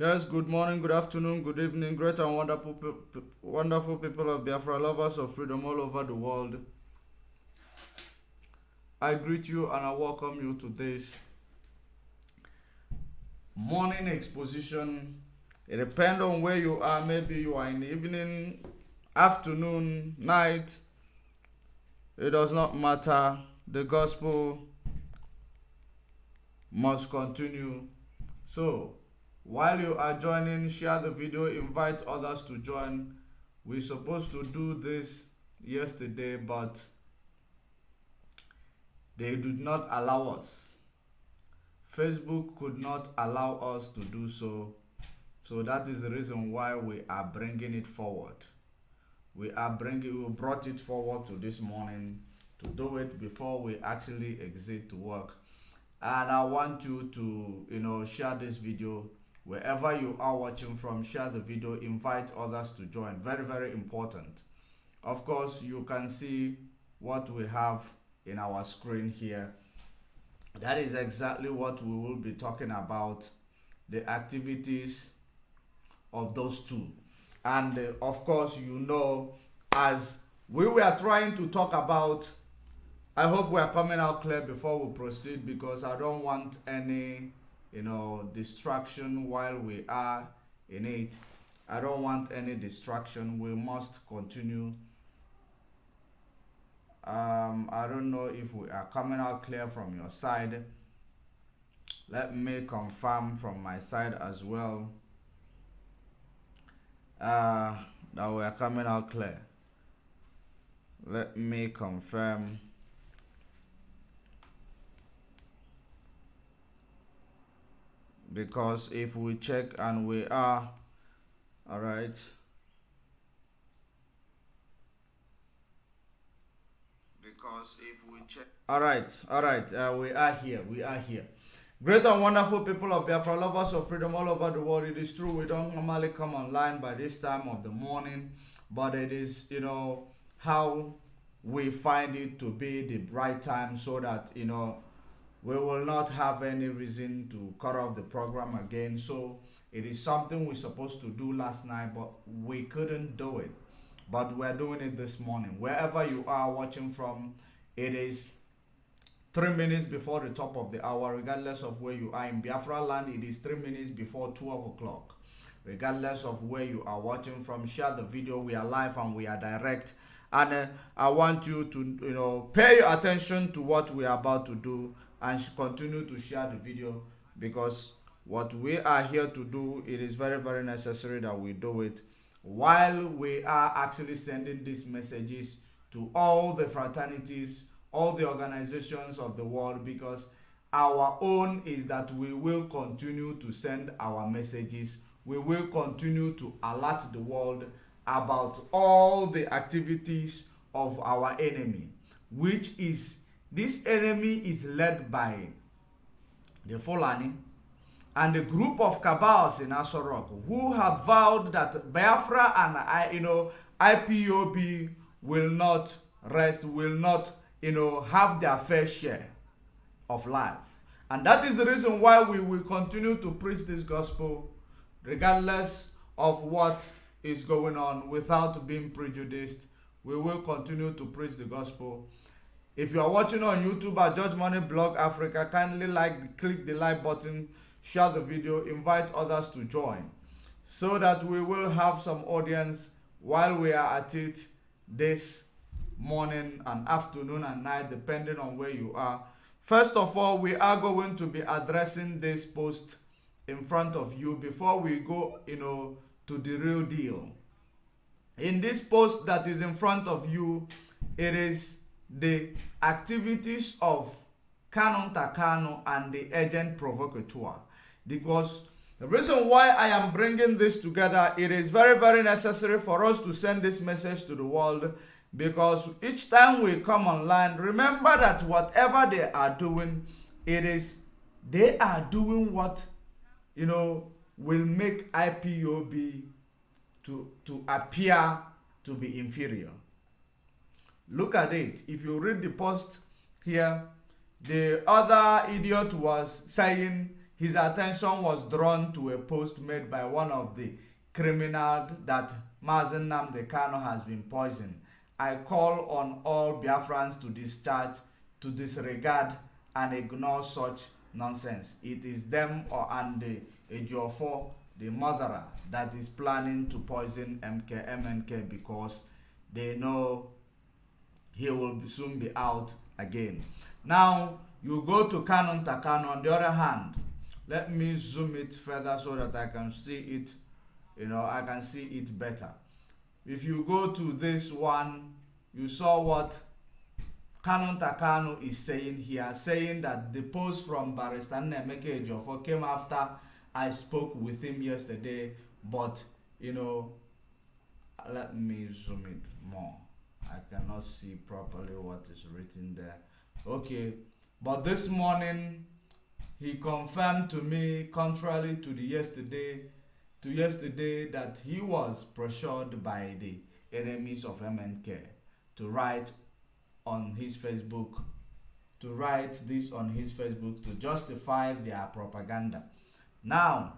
Yes, good morning, good afternoon, good evening, great and wonderful people of Biafra, lovers of freedom all over the world. I greet you and I welcome you to this morning exposition. It depends on where you are. Maybe you are in the evening, afternoon, night. It does not matter. The gospel must continue. So, while you are joining, share the video, invite others to join. We're supposed to do this yesterday, but they did not allow us. Facebook could not allow us to do so. So that is the reason why we are bringing it forward. We brought it forward to this morning to do it before we actually exit to work. And I want you to, share this video. Wherever you are watching from, share the video, invite others to join. Very, very important. Of course, you can see what we have in our screen here. That is exactly what we will be talking about, the activities of those two. And of course, as we were trying to talk about, I hope we are coming out clear before we proceed, because I don't want any distraction while we are in it. I don't want any distraction. We must continue. I don't know if we are coming out clear from your side. Let me confirm from my side as well that we are coming out clear. Let me confirm. Because if we check and we are, all right. Because if we check, all right, we are here. Great and wonderful people of Biafra, lovers of freedom all over the world. It is true we don't normally come online by this time of the morning, but it is, how we find it to be the right time, so that, we will not have any reason to cut off the program again. So it is something we're supposed to do last night, but we couldn't do it. But we're doing it this morning. Wherever you are watching from, it is 3 minutes before the top of the hour, regardless of where you are. In Biafra land, it is 3 minutes before 12 o'clock. Regardless of where you are watching from, share the video. We are live and we are direct. And I want you to, pay attention to what we are about to do, and continue to share the video, because what we are here to do, it is very, very necessary that we do it while we are actually sending these messages to all the fraternities, all the organizations of the world, because our own is that we will continue to send our messages. We will continue to alert the world about all the activities of our enemy, which is, this enemy is led by the Fulani and a group of cabals in Asorok, who have vowed that Biafra and IPOB will not rest, will not have their fair share of life. And that is the reason why we will continue to preach this gospel, regardless of what is going on, without being prejudiced. We will continue to preach the gospel. If you are watching on YouTube at Judge Money Blog Africa, kindly click the like button, share the video, invite others to join. so that we will have some audience while we are at it this morning and afternoon and night, depending on where you are. First of all, we are going to be addressing this post in front of you before we go, to the real deal. In this post that is in front of you, it is the activities of Canon Takano and the agent provocateur. Because the reason why I am bringing this together, it is very, very necessary for us to send this message to the world, because each time we come online, remember that whatever they are doing, they are doing what, will make IPOB to appear to be inferior. Look at it. If you read the post here, the other idiot was saying his attention was drawn to a post made by one of the criminals that Mazen Nnamdi Kanu has been poisoned. I call on all Biafrans to disregard and ignore such nonsense. It is them and the Ejiofor, the murderer, that is planning to poison MNK because they know he will soon be out again. Now, you go to Canon Takano. On the other hand, let me zoom it further so that I can see it, I can see it better. If you go to this one, you saw what Canon Takano is saying here, saying that the post from Barrister Nnemeka Ejiofor came after I spoke with him yesterday, but, let me zoom it more. I cannot see properly what is written there. Okay, but this morning, he confirmed to me, contrary to yesterday, that he was pressured by the enemies of MNK to write on his Facebook, to justify their propaganda. Now,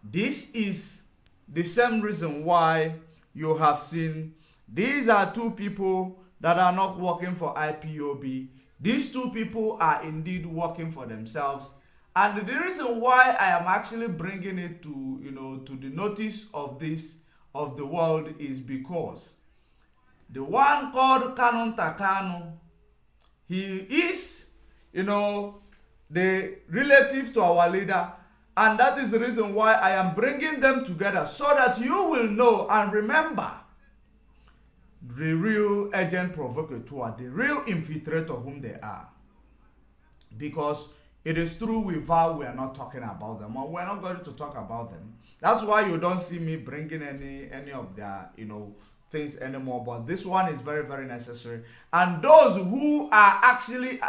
this is the same reason why you have seen these are two people that are not working for IPOB. These two people are indeed working for themselves. And the reason why I am actually bringing it to, to the notice of the world is because the one called Canon Takano, he is, the relative to our leader. And that is the reason why I am bringing them together, so that you will know and remember the real agent provocateur, the real infiltrator whom they are. Because it is true we vow we are not talking about them, or we're not going to talk about them. That's why you don't see me bringing any of their, things anymore. But this one is very, very necessary. And those who are actually,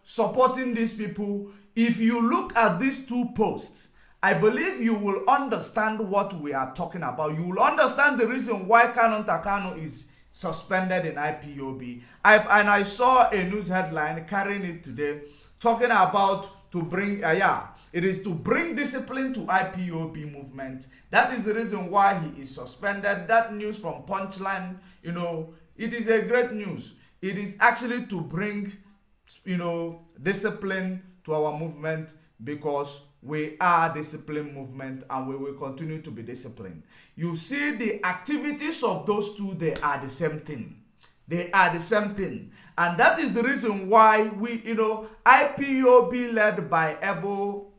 supporting these people, if you look at these two posts, I believe you will understand what we are talking about. You will understand the reason why Canon Takano is suspended in IPOB. I saw a news headline carrying it today, talking about to bring, it is to bring discipline to IPOB movement. That is the reason why he is suspended. That news from Punchline, it is a great news. It is actually to bring, discipline to our movement, because we are a disciplined movement and we will continue to be disciplined. You see the activities of those two, they are the same thing. They are the same thing. And that is the reason why we, IPOB led by able,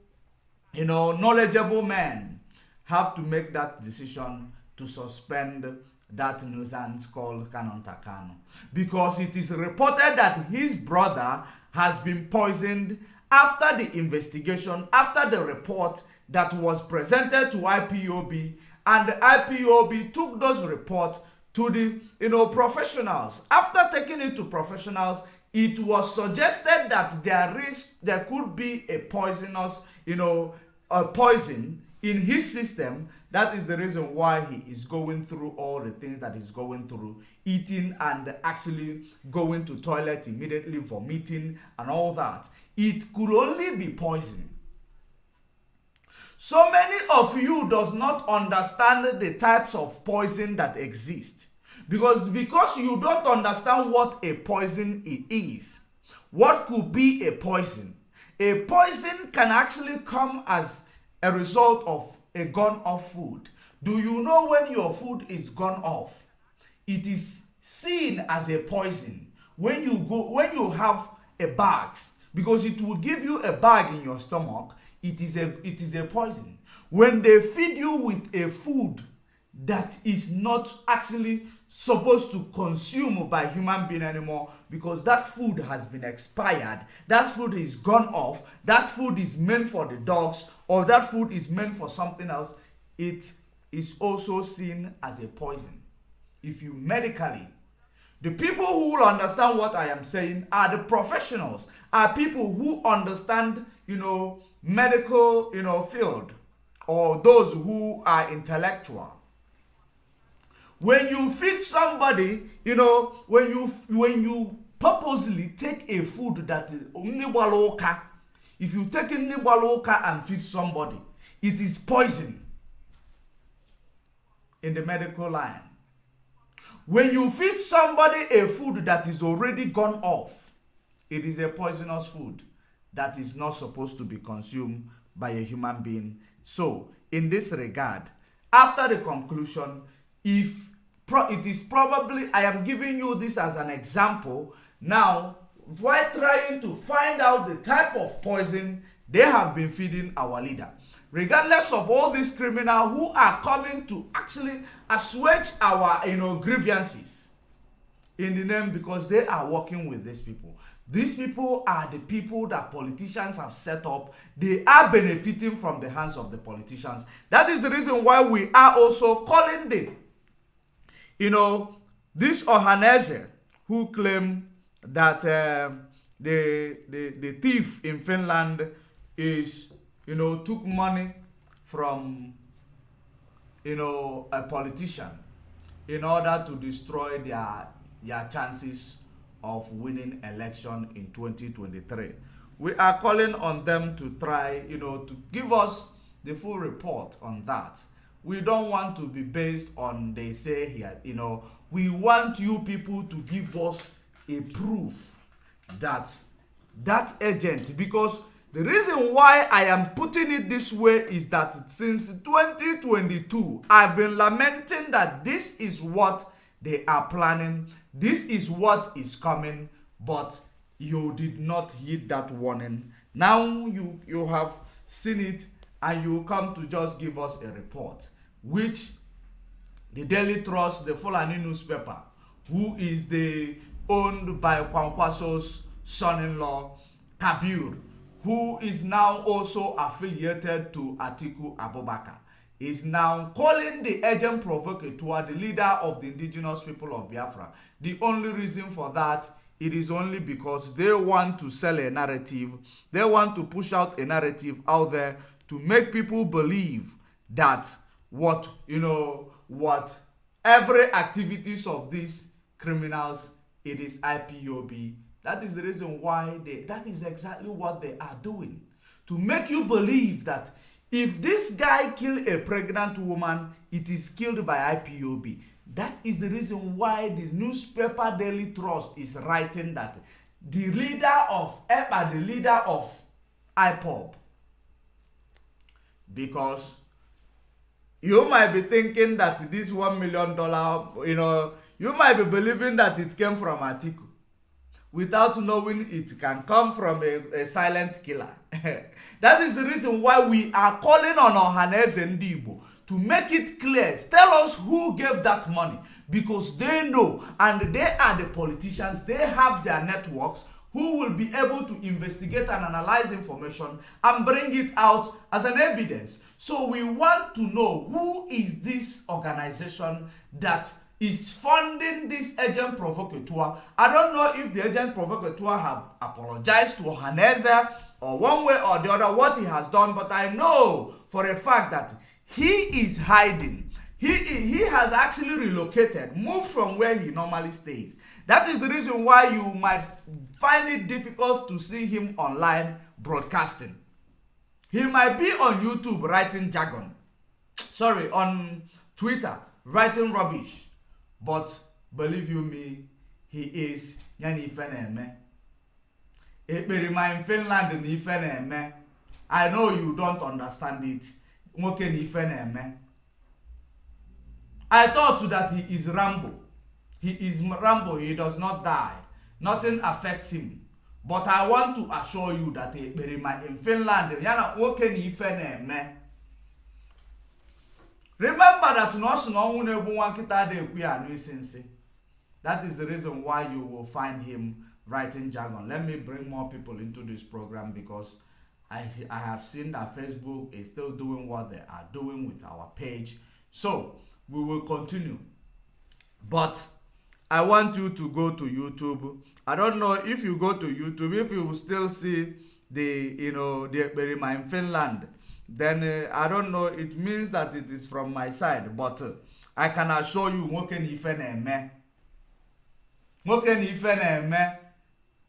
knowledgeable men have to make that decision to suspend that nuisance called Canon Takano. Because it is reported that his brother has been poisoned after the investigation, after the report that was presented to IPOB, and the IPOB took those reports to the professionals. After taking it to professionals, it was suggested that there could be a poisonous, a poison in his system. That is the reason why he is going through all the things that he's going through, eating and actually going to toilet immediately, vomiting and all that. It could only be poison. So many of you does not understand the types of poison that exist. Because you don't understand what a poison is. What could be a poison? A poison can actually come as a result of a gone off food. Do you know when your food is gone off, it is seen as a poison when you have a bag, because it will give you a bag in your stomach. It is a poison. When they feed you with a food that is not actually supposed to consume by human being anymore, because that food has been expired, that food is gone off, that food is meant for the dogs, or that food is meant for something else, it is also seen as a poison. If you medically, the people who will understand what I am saying are the professionals, are people who understand, medical, field, or those who are intellectual. When you feed somebody, when you purposely take a food that is onibaloka, if you take onibaloka and feed somebody, it is poison in the medical line. When you feed somebody a food that is already gone off, it is a poisonous food that is not supposed to be consumed by a human being. So, in this regard, after the conclusion, it is probably, I am giving you this as an example. Now, while trying to find out the type of poison they have been feeding our leader, regardless of all these criminals who are coming to actually assuage our grievances in the name, because they are working with these people. These people are the people that politicians have set up. They are benefiting from the hands of the politicians. That is the reason why we are also calling this Ohanese who claim that the thief in Finland is took money from a politician in order to destroy their chances of winning election in 2023. We are calling on them to try to give us the full report on that. We don't want to be based on they say here, we want you people to give us a proof that agent, because the reason why I am putting it this way is that since 2022, I've been lamenting that this is what they are planning, this is what is coming, but you did not heed that warning. Now you have seen it, and you come to just give us a report, which the Daily Trust, the Fulani newspaper, who is owned by Kwankwaso's son-in-law, Kabir, who is now also affiliated to Atiku Abubakar, is now calling the agent provocateur the leader of the indigenous people of Biafra. The only reason for that, it is only because they want to sell a narrative. They want to push out a narrative out there to make people believe that every activities of these criminals, it is IPOB. That is the reason why that is exactly what they are doing. To make you believe that if this guy kill a pregnant woman, it is killed by IPOB. That is the reason why the newspaper Daily Trust is writing that the leader of IPOB. Because you might be thinking that this $1 million, you might be believing that it came from Atiku, without knowing it can come from a silent killer. That is the reason why we are calling on Ohanese Ndigbo to make it clear. Tell us who gave that money, because they know, and they are the politicians. They have their networks who will be able to investigate and analyze information and bring it out as an evidence. So we want to know who is this organization that is funding this agent provocateur. I don't know if the agent provocateur have apologized to Ohanese or one way or the other what he has done, but I know for a fact that he is hiding. He has actually relocated, moved from where he normally stays. That is the reason why you might find it difficult to see him online broadcasting. He might be on YouTube writing jargon. Sorry, on Twitter writing rubbish. But believe you me, he is yani ifeneme. Eperima in Finland ni ifeneme. I know you don't understand it. nwoke na ife na-eme. I thought that he is Rambo. He is Rambo, he does not die. Nothing affects him. But I want to assure you that in Finland, yana nwoke na ife na-eme. Remember that that is the reason why you will find him writing jargon. Let me bring more people into this program because I have seen that Facebook is still doing what they are doing with our page. So we will continue. But I want you to go to YouTube. I don't know if you go to YouTube, if you will still see the experiment in Finland, then I don't know, it means that it is from my side, but I can assure you,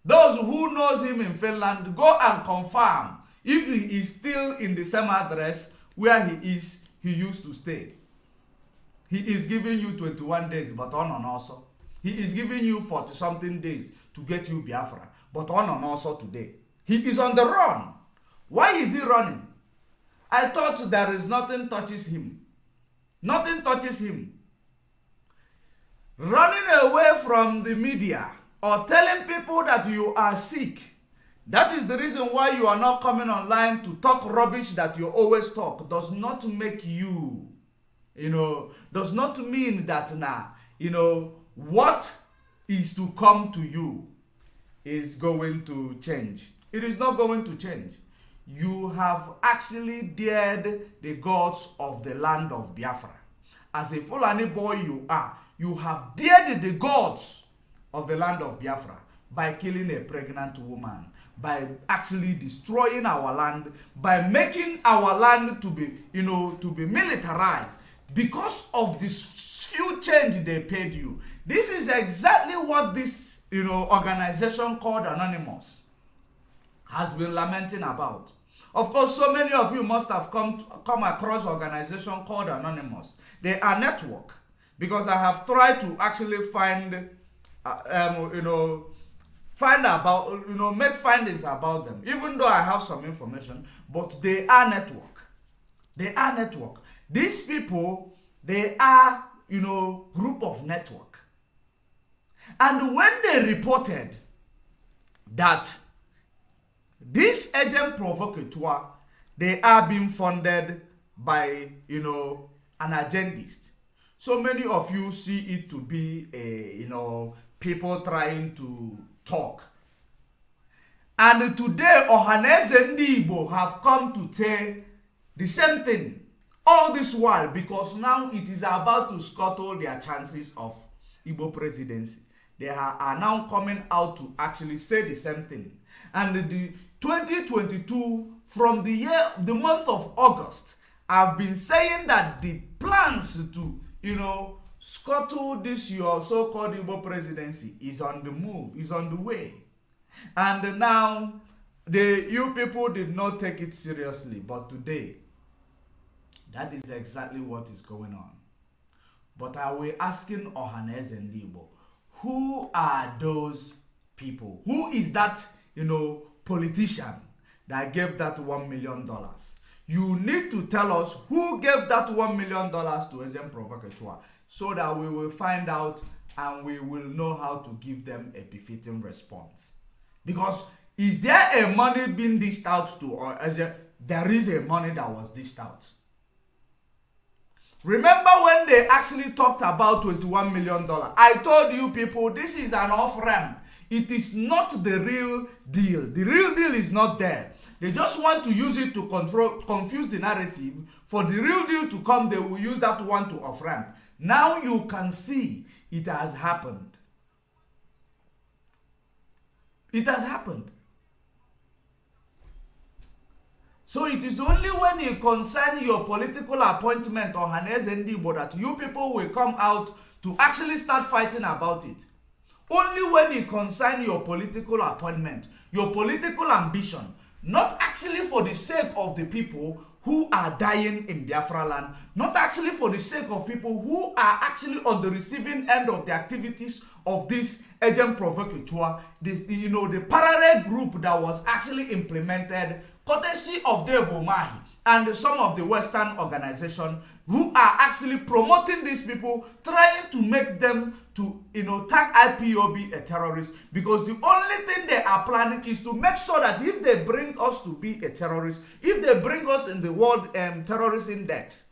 those who knows him in Finland, go and confirm if he is still in the same address where he used to stay. He is giving you 21 days, but on and also. He is giving you 40-something days to get you Biafra, but on and also today. He is on the run. Why is he running? I thought there is nothing touches him. Nothing touches him. Running away from the media or telling people that you are sick. That is the reason why you are not coming online to talk rubbish that you always talk. Does not make you, does not mean that what is to come to you is going to change. It is not going to change. You have actually dared the gods of the land of Biafra. As a Fulani boy you are, you have dared the gods of the land of Biafra by killing a pregnant woman, by actually destroying our land, by making our land to be, to be militarized because of this few change they paid you. This is exactly what this, organization called Anonymous has been lamenting about. Of course, so many of you must have come across organization called Anonymous. They are network, because I have tried to actually find, make findings about them, even though I have some information, but they are network. They are network. These people, they are, group of network. And when they reported that this agent provocateur, they are being funded by, an agendist. So many of you see it to be people trying to talk. And today, Ohaneze Igbo have come to say the same thing. All this while, because now it is about to scuttle their chances of Igbo presidency. They are now coming out to actually say the same thing. And the 2022, from the month of August, I've been saying that the plans to, scuttle this your so-called Igbo presidency is on the move, is on the way. And now, you people did not take it seriously, but today, that is exactly what is going on. But are we asking Ohaneze Igbo, who are those people? Who is that, politician that gave that $1 million? You need to tell us who gave that $1 million to agent provocateur, so that we will find out and we will know how to give them a befitting response. Because is there a money being dished out to, or there is a money that was dished out? Remember when they actually talked about $21 million? I told you people, this is an off-ramp. It is not the real deal. The real deal is not there. They just want to use it to confuse the narrative. For the real deal to come, they will use that one to off-ramp. Now you can see it has happened. It has happened. So it is only when you concern your political appointment or Ohaneze Igbo that you people will come out to actually start fighting about it. Only when you concern your political appointment, your political ambition, not actually for the sake of the people who are dying in Biafra land, not actually for the sake of people who are actually on the receiving end of the activities of this agent provocateur, the parallel group that was actually implemented courtesy of Dave Umahi and some of the Western organizations who are actually promoting these people, trying to make them to, tag IPOB a terrorist, because the only thing they are planning is to make sure that if they bring us to be a terrorist, if they bring us in the World Terrorist Index,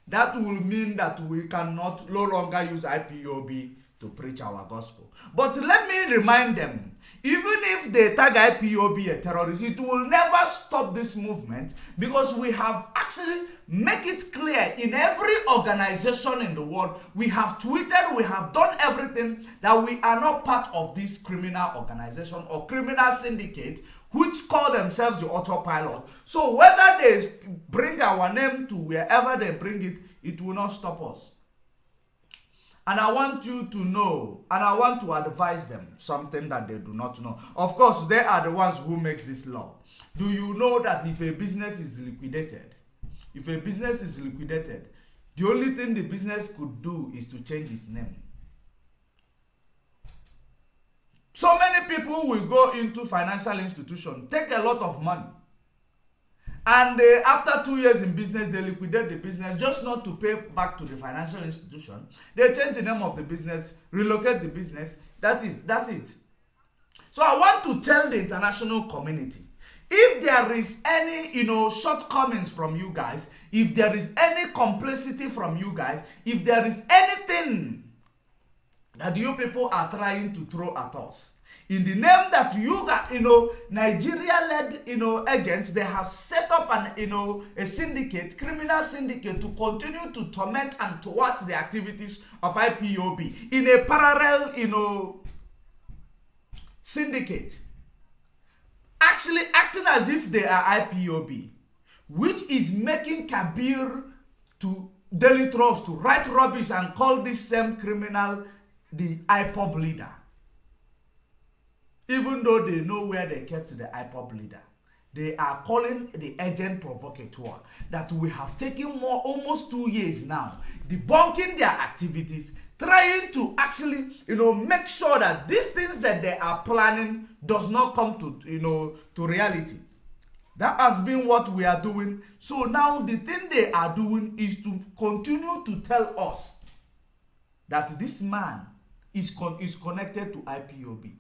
that will mean that we cannot no longer use IPOB to preach our gospel. But let me remind them, even if they tag IPOB a terrorist, it will never stop this movement, because we have actually make it clear in every organization in the world. We have tweeted, we have done everything that we are not part of this criminal organization or criminal syndicate which call themselves the autopilot. So whether they bring our name to wherever they bring it, it will not stop us. And I want you to know, and I want to advise them something that they do not know. Of course, they are the ones who make this law. Do you know that if a business is liquidated, the only thing the business could do is to change its name? So many people will go into financial institutions, take a lot of money, and after 2 years in business, they liquidate the business just not to pay back to the financial institution. They change the name of the business, relocate the business. That's it. So I want to tell the international community, if there is any, shortcomings from you guys, if there is any complicity from you guys, if there is anything that you people are trying to throw at us, in the name that you got, Nigeria-led, agents, they have set up an, a syndicate, criminal syndicate, to continue to torment and thwart the activities of IPOB in a parallel, syndicate, actually acting as if they are IPOB, which is making Kabir to Daily Trust to write rubbish and call this same criminal the IPOB leader. Even though they know where they kept the IPOB leader, they are calling the agent provocateur, that we have taken almost 2 years now, debunking their activities, trying to actually, make sure that these things that they are planning does not come to, to reality. That has been what we are doing. So now the thing they are doing is to continue to tell us that this man is connected to IPOB.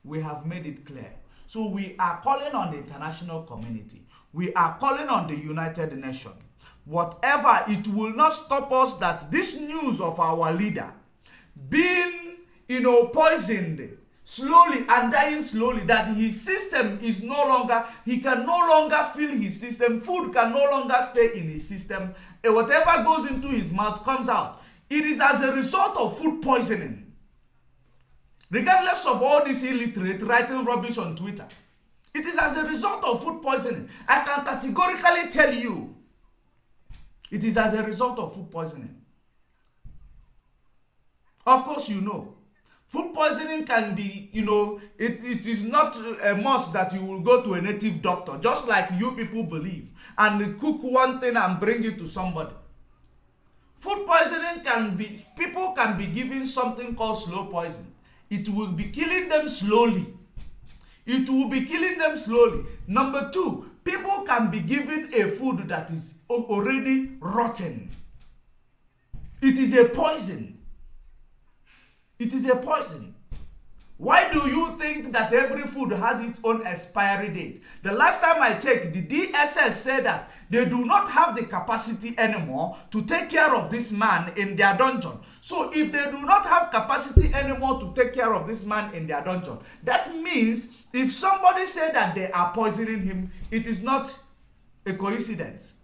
We have made it clear. So we are calling on the international community. We are calling on the United Nations. Whatever, it will not stop us that this news of our leader being, poisoned slowly and dying slowly, that his system is no longer, he can no longer feel his system, food can no longer stay in his system, and whatever goes into his mouth comes out. It is as a result of food poisoning. Regardless of all this illiterate writing rubbish on Twitter, it is as a result of food poisoning. I can categorically tell you, it is as a result of food poisoning. Of course, food poisoning can be, it is not a must that you will go to a native doctor, just like you people believe, and cook one thing and bring it to somebody. Food poisoning can be, people can be given something called slow poison. It will be killing them slowly. It will be killing them slowly. Number two, people can be given a food that is already rotten. It is a poison. It is a poison. Why do you think that every food has its own expiry date? The last time I checked, the DSS said that they do not have the capacity anymore to take care of this man in their dungeon. So if they do not have capacity anymore to take care of this man in their dungeon, that means if somebody said that they are poisoning him, it is not a coincidence.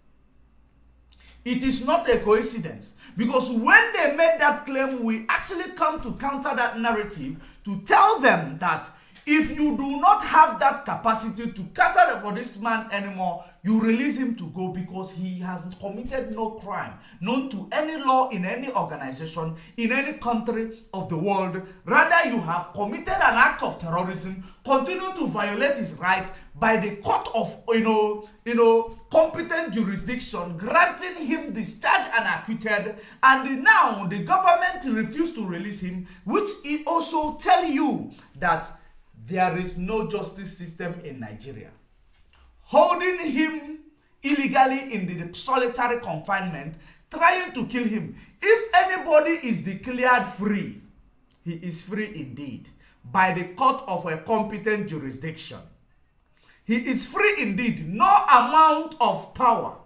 It is not a coincidence. Because when they made that claim, we actually come to counter that narrative to tell them that if you do not have that capacity to cater for this man anymore, you release him to go, because he has committed no crime known to any law in any organization, in any country of the world. Rather, you have committed an act of terrorism, continue to violate his rights by the court of, competent jurisdiction, granting him discharge and acquitted, and now the government refused to release him, which it also tell you that there is no justice system in Nigeria. holding him illegally in the solitary confinement, trying to kill him. If anybody is declared free, he is free indeed by the court of a competent jurisdiction. He is free indeed. No amount of power,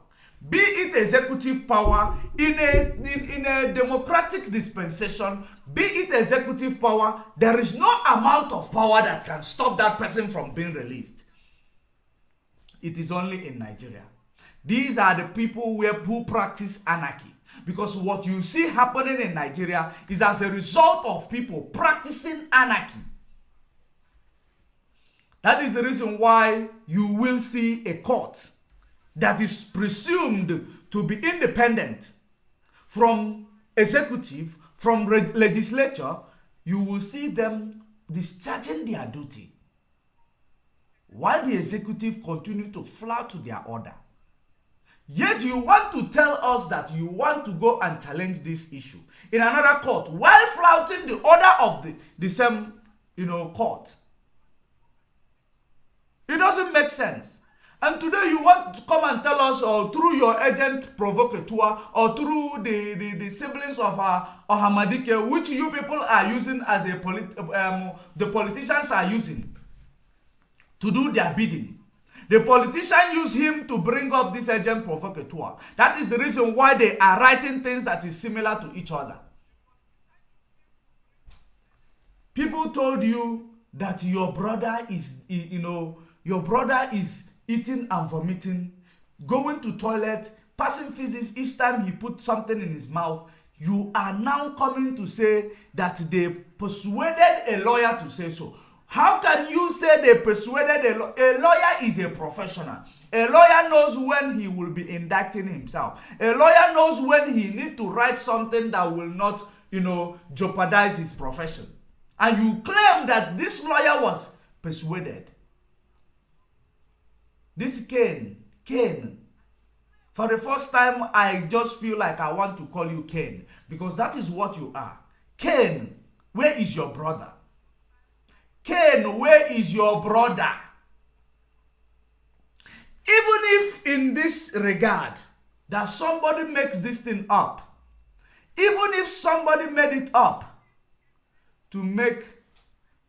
be it executive power in a democratic dispensation, be it executive power, there is no amount of power that can stop that person from being released. It is only in Nigeria. These are the people who practice anarchy. Because what you see happening in Nigeria is as a result of people practicing anarchy. That is the reason why you will see a court that is presumed to be independent from executive, from legislature. You will see them discharging their duty while the executive continue to flout to their order. Yet you want to tell us that you want to go and challenge this issue in another court while flouting the order of the same, court. It doesn't make sense. And today you want to come and tell us, or through your agent provocateur, or through the siblings of Ohamadike, which you people are using as the politicians are using to do their bidding. The politician used him to bring up this agent provocateur. That is the reason why they are writing things that is similar to each other. People told you that your brother is, your brother is eating and vomiting, going to toilet, passing physics each time he put something in his mouth. You are now coming to say that they persuaded a lawyer to say so. How can you say they persuaded a lawyer is a professional. A lawyer knows when he will be indicting himself. A lawyer knows when he needs to write something that will not, jeopardize his profession. And you claim that this lawyer was persuaded. This Cain, for the first time, I just feel like I want to call you Cain, because that is what you are. Cain, where is your brother? Cain, where is your brother? Even if in this regard that somebody makes this thing up, even if somebody made it up to make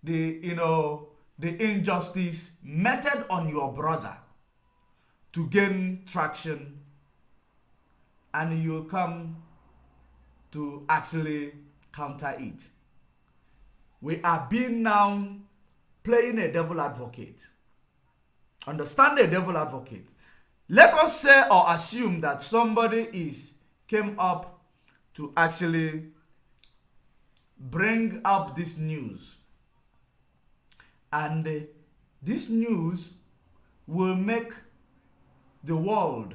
the injustice meted on your brother to gain traction, and you come to actually counter it. We are being now playing a devil advocate. Understand the devil advocate. Let us say or assume that somebody came up to actually bring up this news. And this news will make the world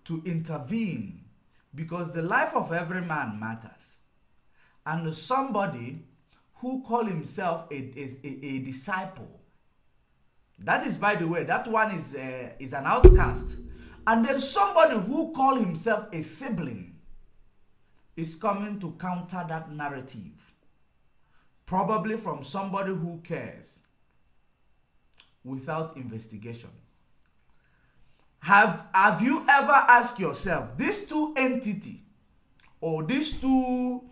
to intervene, because the life of every man matters. And somebody who call himself a disciple, that is, by the way, that one is an outcast. And then somebody who call himself a sibling is coming to counter that narrative, probably from somebody who cares, without investigation. Have you ever asked yourself, these two entities, or these two,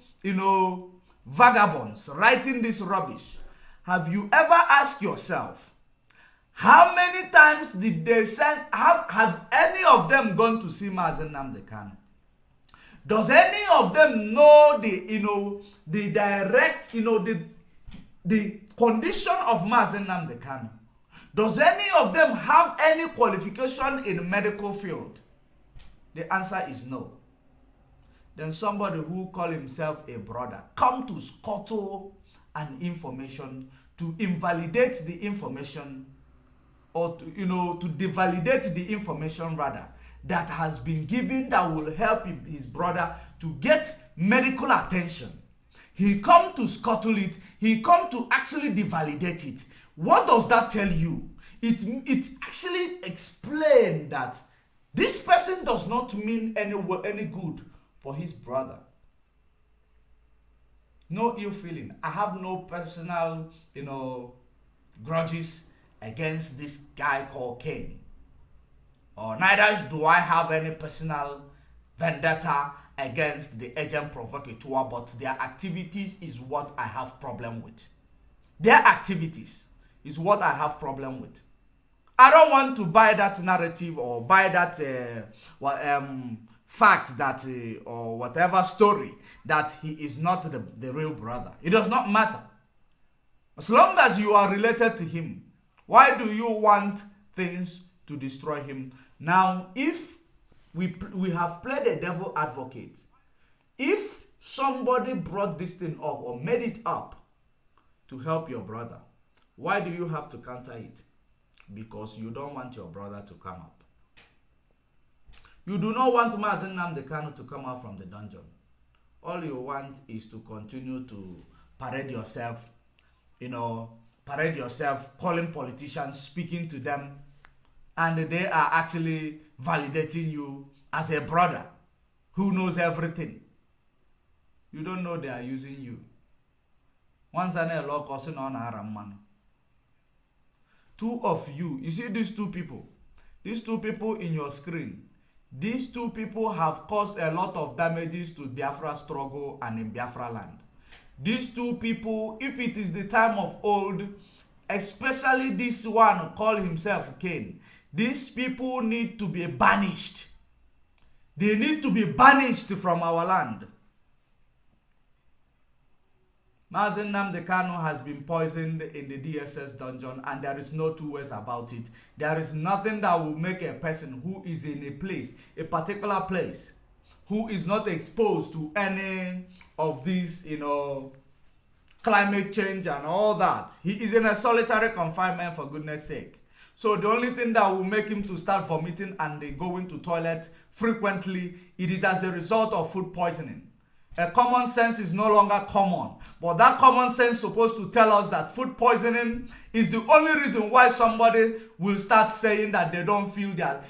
vagabonds writing this rubbish, have you ever asked yourself, how many times did they send, have any of them gone to see Mazen Nnamdi Kanu? Does any of them know the direct, the condition of Mazen Nnamdi Kanu? Does any of them have any qualification in medical field? The answer is no. Then somebody who call himself a brother come to scuttle an information, to invalidate the information, or to devalidate the information rather, that has been given, that will help his brother to get medical attention. He come to scuttle it. He come to actually devalidate it. What does that tell you? It actually explains that this person does not mean any good for his brother. No ill feeling. I have no personal, grudges against this guy called Cain. or neither do I have any personal vendetta against the agent provocateur, but their activities is what I have problem with. Their activities is what I have problem with. I don't want to buy that narrative or buy that fact that or whatever story that he is not the real brother. It does not matter. As long as you are related to him, why do you want things to destroy him? Now, if we have played a devil advocate, if somebody brought this thing up or made it up to help your brother, why do you have to counter it? Because you don't want your brother to come up. You do not want Mazen Nnamdi Kanu to come out from the dungeon. All you want is to continue to parade yourself, calling politicians, speaking to them, and they are actually validating you as a brother who knows everything. You don't know they are using you. Once I know law causing on Araman. Two of you see these two people in your screen. These two people have caused a lot of damages to Biafra struggle and in Biafra land. These two people, if it is the time of old, especially this one called himself Cain, these people need to be banished. They need to be banished from our land. Mazen Nnamdi Kanu has been poisoned in the DSS dungeon, and there is no two ways about it. There is nothing that will make a person who is in a place, a particular place, who is not exposed to any of these, climate change and all that. He is in a solitary confinement, for goodness sake. So the only thing that will make him to start vomiting and go into toilet frequently, it is as a result of food poisoning. A common sense is no longer common, but that common sense is supposed to tell us that food poisoning is the only reason why somebody will start saying that they don't feel that,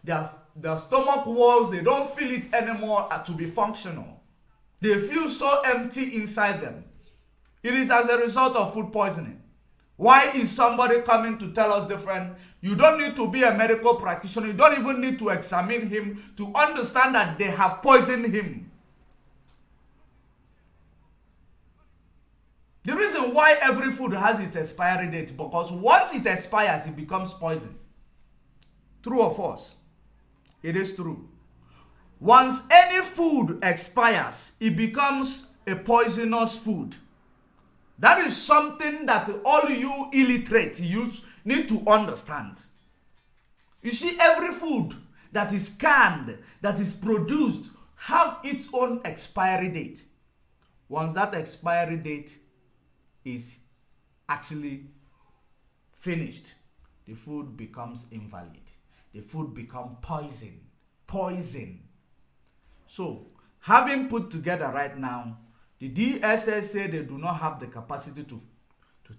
their stomach walls, they don't feel it anymore to be functional. They feel so empty inside them. It is as a result of food poisoning. Why is somebody coming to tell us different? You don't need to be a medical practitioner. You don't even need to examine him to understand that they have poisoned him. The reason why every food has its expiry date, because once it expires, it becomes poison. True or false? It is true. Once any food expires, it becomes a poisonous food. That is something that all you illiterate youths need to understand. You see, every food that is canned, that is produced, have its own expiry date. Once that expiry date is actually finished, the food becomes invalid. The food becomes poison. So, having put together right now, the DSS say they do not have the capacity to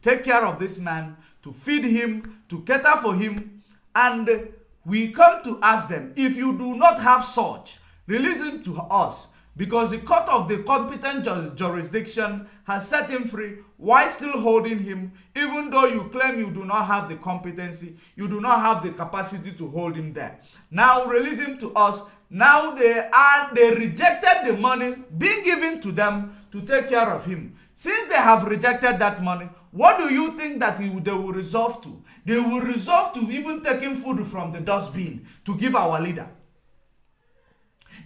take care of this man, to feed him, to cater for him, and we come to ask them, if you do not have such, release him to us, because the court of the competent jurisdiction has set him free. Why still holding him? Even though you claim you do not have the competency, you do not have the capacity to hold him there. Now release him to us. Now they rejected the money being given to them to take care of him. Since they have rejected that money, what do you think that they will resolve to? They will resolve to even taking food from the dustbin to give our leader.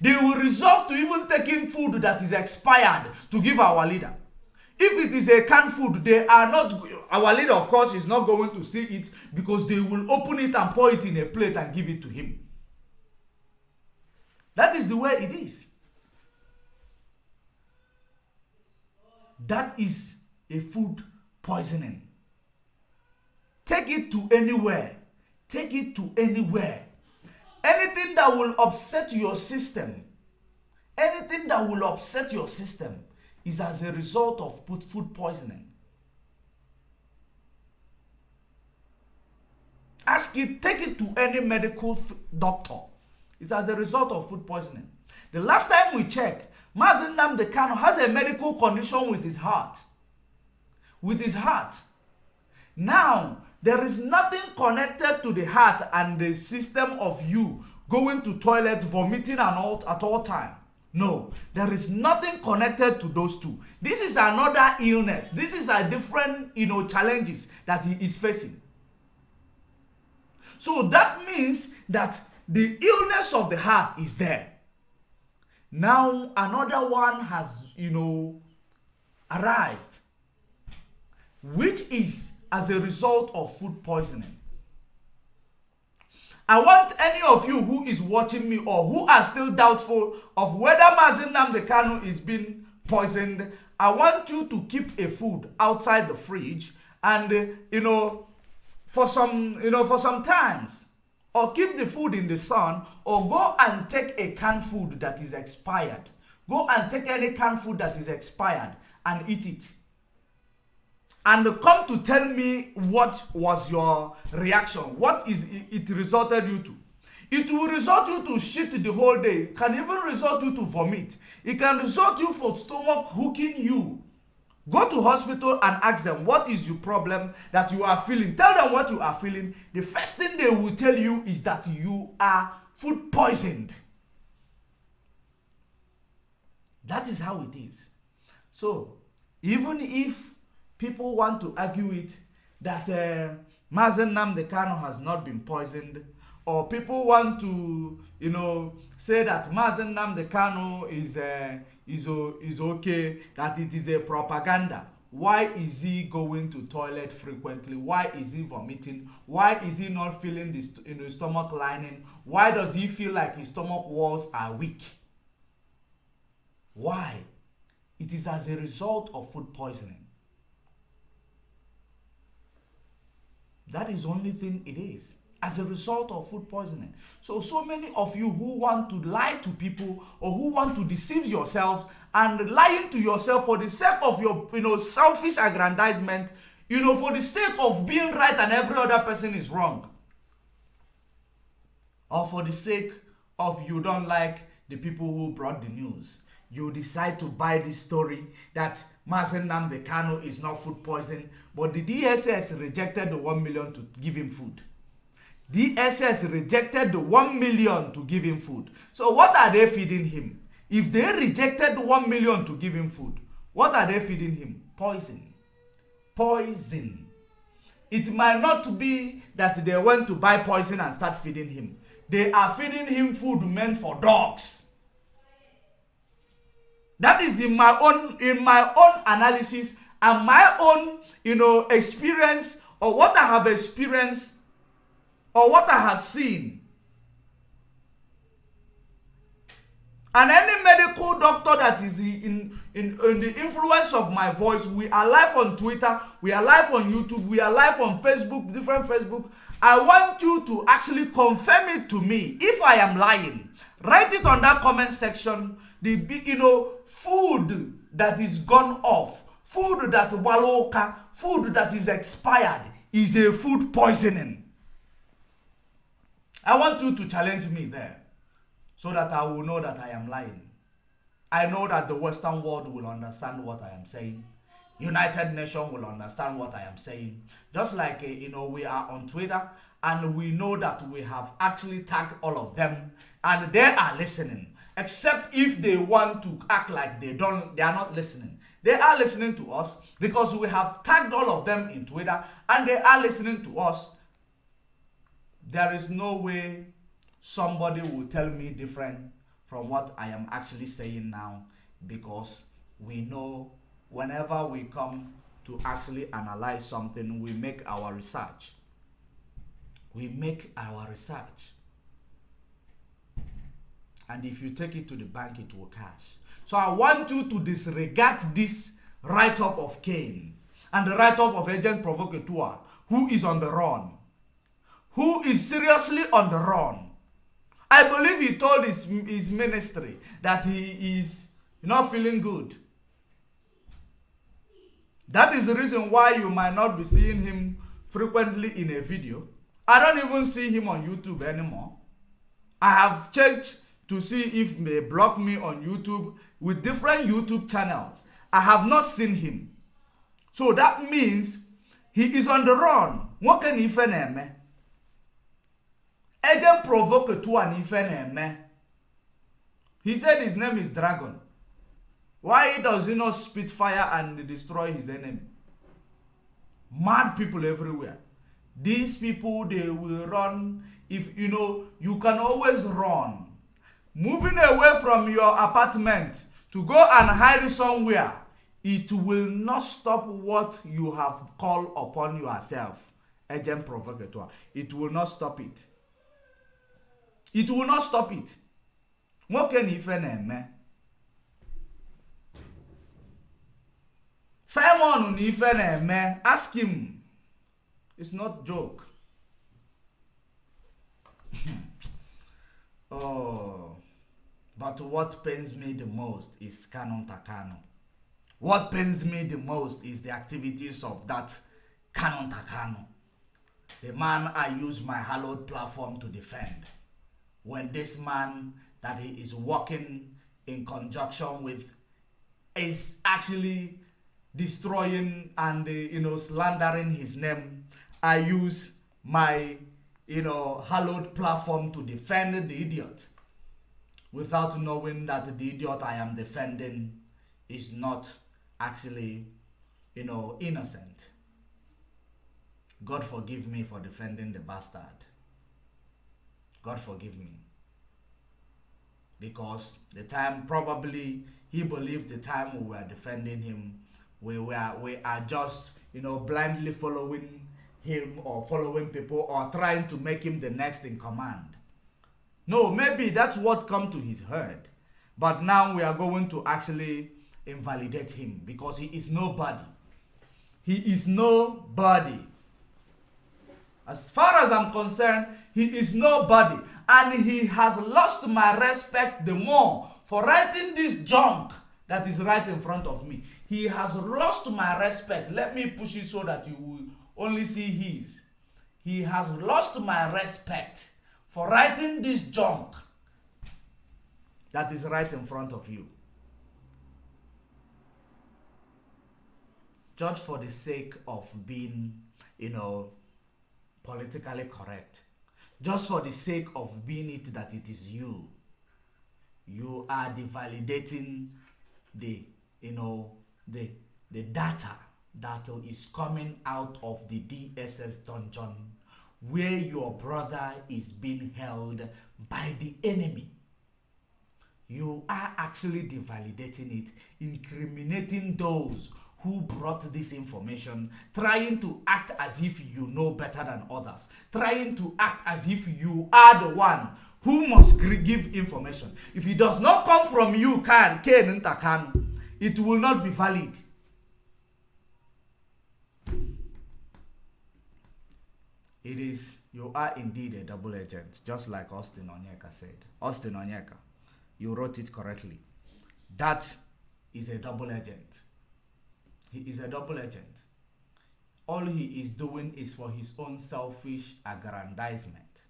They will resolve to even taking food that is expired to give our leader. If it is a canned food, they are not, our leader of course is not going to see it, because they will open it and pour it in a plate and give it to him. That is the way it is. That is a food poisoning. Take it to anywhere. Take it to anywhere. Anything that will upset your system, is as a result of food poisoning. Ask it, take it to any medical doctor. It's as a result of food poisoning. The last time we checked, Mazen Nnamdi Kanu has a medical condition with his heart. Now, there is nothing connected to the heart and the system of you going to toilet, vomiting and all at all time. No, there is nothing connected to those two. This is another illness. This is a different, challenges that he is facing. So that means that the illness of the heart is there. Now another one has, arisen, which is as a result of food poisoning. I want any of you who is watching me or who are still doubtful of whether Mazi Nnamdi Kanu is being poisoned, I want you to keep a food outside the fridge and, for some times, or keep the food in the sun, or go and take a canned food that is expired. Go and take any canned food that is expired and eat it. And come to tell me what was your reaction. What is it resulted you to? It will result you to shit the whole day. It can even result you to vomit. It can result you for stomach hooking you. Go to hospital and ask them what is your problem that you are feeling. Tell them what you are feeling. The first thing they will tell you is that you are food poisoned. That is how it is. So, even if people want to argue it that Mazi Nnamdi Kanu has not been poisoned, or people want to, say that Mazi Nnamdi Kanu is okay, that it is a propaganda. Why is he going to toilet frequently? Why is he vomiting? Why is he not feeling the stomach lining? Why does he feel like his stomach walls are weak? Why? It is as a result of food poisoning. That is the only thing it is. As a result of food poisoning. So many of you who want to lie to people or who want to deceive yourselves and lying to yourself for the sake of your, selfish aggrandizement, for the sake of being right and every other person is wrong. Or for the sake of you don't like the people who brought the news. You decide to buy this story that Mazi Nnamdi Kanu is not food poisoned, but the DSS rejected the 1 million to give him food. DSS rejected the 1 million to give him food. So what are they feeding him? If they rejected the 1 million to give him food, what are they feeding him? Poison. Poison. It might not be that they went to buy poison and start feeding him. They are feeding him food meant for dogs. That is in my own analysis and my own, experience, or what I have experienced or what I have seen. And any medical doctor that is in the influence of my voice, we are live on Twitter, we are live on YouTube, we are live on Facebook, different Facebook. I want you to actually confirm it to me. If I am lying, write it on that comment section. The food that is gone off, food that waloka, food that is expired is a food poisoning. I want you to challenge me there so that I will know that I am lying. I know that the Western world will understand what I am saying. United Nations will understand what I am saying. Just like, we are on Twitter and we know that we have actually tagged all of them and they are listening. Except if they want to act like they are not listening. They are listening to us because we have tagged all of them in Twitter and they are listening to us. There is no way somebody will tell me different from what I am actually saying now, because we know whenever we come to actually analyze something, we make our research. We make our research. And if you take it to the bank, it will cash. So I want you to disregard this write-up of Cain and the write-up of agent provocateur, who is on the run. Who is seriously on the run. I believe he told his ministry that he is not feeling good. That is the reason why you might not be seeing him frequently in a video. I don't even see him on YouTube anymore. I have checked to see if they block me on YouTube with different YouTube channels. I have not seen him. So that means He is on the run. What can he feneme? Agent provocateur and feneme. He said his name is Dragon. Why does he not spit fire and destroy his enemy? Mad people everywhere. These people, they will run. If you know, you can always run. Moving away from your apartment to go and hide somewhere, it will not stop what you have called upon yourself. Agent provocateur. It will not stop it. It will not stop it. What can he feneme? Simon Unifeneme, ask him. It's not joke. Oh, but what pains me the most is Canon Takano. What pains me the most is the activities of that Canon Takano. The man I use my hallowed platform to defend. When this man that he is working in conjunction with is actually destroying and slandering his name, I use my hallowed platform to defend the idiot, without knowing that the idiot I am defending is not actually innocent. God forgive me for defending the bastard. God forgive me. Because the time, probably he believed the time we were defending him, we are just blindly following him or following people or trying to make him the next in command. No, maybe that's what come to his head. But now we are going to actually invalidate him because he is nobody. He is nobody. As far as I'm concerned, he is nobody. And he has lost my respect the more for writing this junk that is right in front of me. He has lost my respect. Let me push it so that you will only see his. He has lost my respect for writing this junk that is right in front of you. Just for the sake of being, politically correct. Just for the sake of being it that it is you. You are devalidating the data that is coming out of the DSS dungeon where your brother is being held by the enemy. You are actually devalidating it, incriminating those who brought this information, trying to act as if you know better than others, trying to act as if you are the one who must give information. If it does not come from you, it will not be valid. It is, you are indeed a double agent, just like Austin Onyeka said. Austin Onyeka, you wrote it correctly. That is a double agent. He is a double agent. All he is doing is for his own selfish aggrandizement.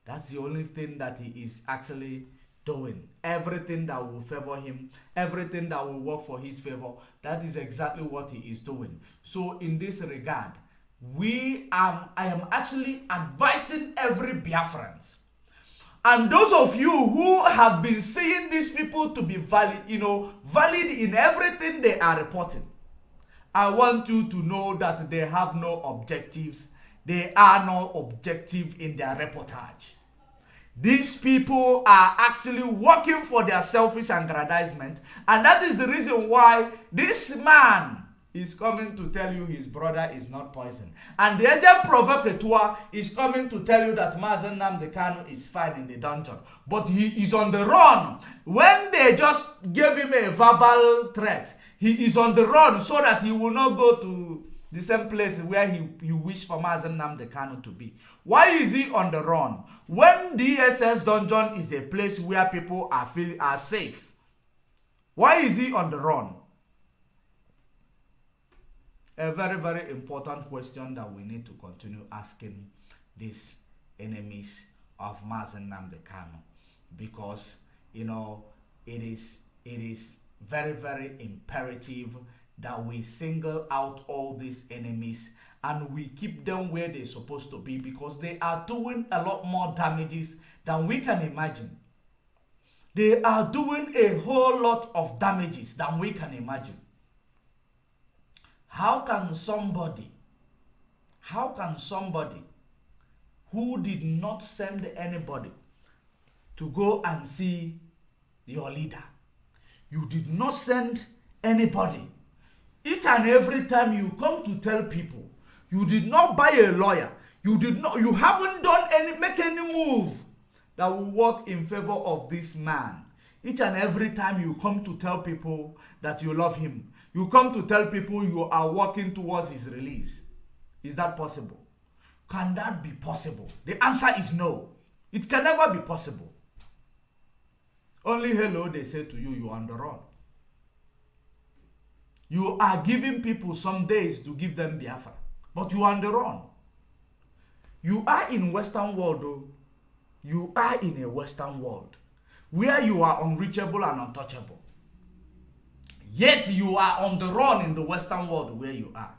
That's the only thing that he is actually doing. Everything that will favor him, everything that will work for his favor, that is exactly what he is doing. So in this regard, I am actually advising every Biafrans. And those of you who have been seeing these people to be valid in everything they are reporting, I want you to know that they have no objectives. They are not objective in their reportage. These people are actually working for their selfish aggrandizement. And that is the reason why this man is coming to tell you his brother is not poisoned. And the agent provocateur is coming to tell you that Mazen Nnamdi Kanu is fine in the dungeon. But he is on the run. When they just gave him a verbal threat, he is on the run so that he will not go to the same place where he wished for Mazen Nnamdi Kanu to be. Why is he on the run? When DSS dungeon is a place where people are safe, why is he on the run? A very, very important question that we need to continue asking these enemies of Mazen Nnamdi Kanu, because it is very, very imperative that we single out all these enemies and we keep them where they're supposed to be, because they are doing a lot more damages than we can imagine. They are doing a whole lot of damages than we can imagine. How can somebody who did not send anybody to go and see your leader, you did not send anybody, each and every time you come to tell people, you did not buy a lawyer, you haven't done make any move that will work in favor of this man. Each and every time you come to tell people that you love him, you come to tell people you are working towards his release. Is that possible? Can that be possible? The answer is no. It can never be possible. Only hello they say to you, you are on the run. You are giving people some days to give them Biafra, but you are on the run. You are in Western world though. You are in a Western world where you are unreachable and untouchable. Yet you are on the run in the Western world where you are.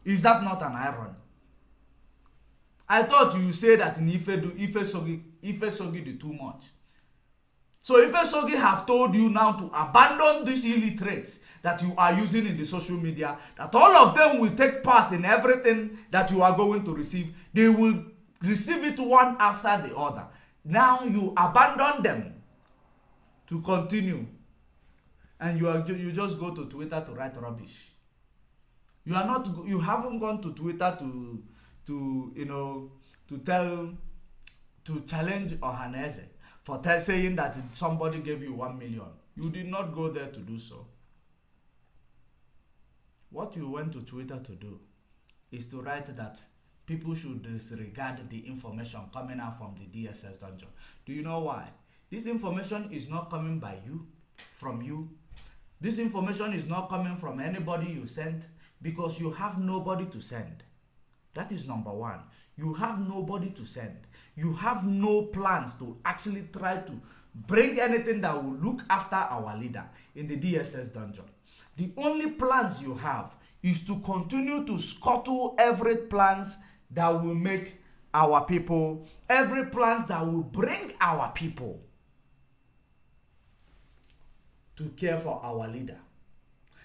Is that not an irony? I thought you said that in Ife Sogi do too much. So Ife Sogi have told you now to abandon these illiterates that you are using in the social media, that all of them will take part in everything that you are going to receive. They will receive it one after the other. Now you abandon them to continue, and you just go to Twitter to write rubbish. You haven't gone to Twitter to challenge Ohaneze for saying that somebody gave you 1 million. You did not go there to do so. What you went to Twitter to do is to write that people should disregard the information coming out from the DSS dungeon. Do you know why? This information is not coming from you. This information is not coming from anybody you sent, because you have nobody to send. That is number one. You have nobody to send. You have no plans to actually try to bring anything that will look after our leader in the DSS dungeon. The only plans you have is to continue to scuttle every plans that will make our people, every plans that will bring our people to care for our leader,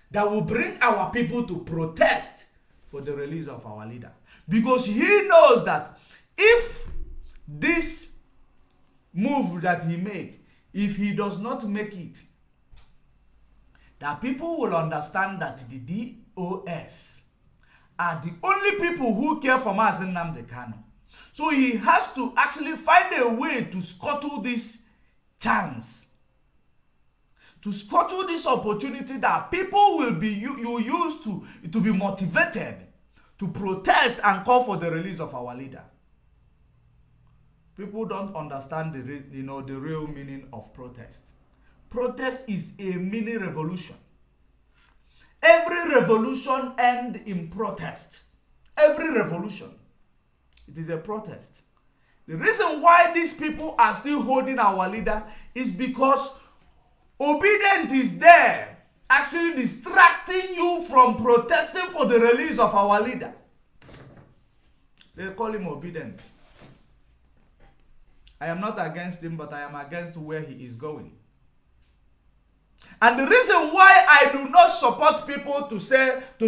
that will bring our people to protest for the release of our leader. Because he knows that if this move that he made, if he does not make it, that people will understand that the DOS are the only people who care for Mazen Nnamdi Kanu. So he has to actually find a way to scuttle this chance, to scuttle this opportunity that people will be used to be motivated to protest and call for the release of our leader. People don't understand the real meaning of protest. Protest is a mini revolution. Every revolution ends in protest. Every revolution, it is a protest. The reason why these people are still holding our leader is because obedience is there, actually distracting you from protesting for the release of our leader. They call him obedient. I am not against him, but I am against where he is going. And the reason why I do not support people to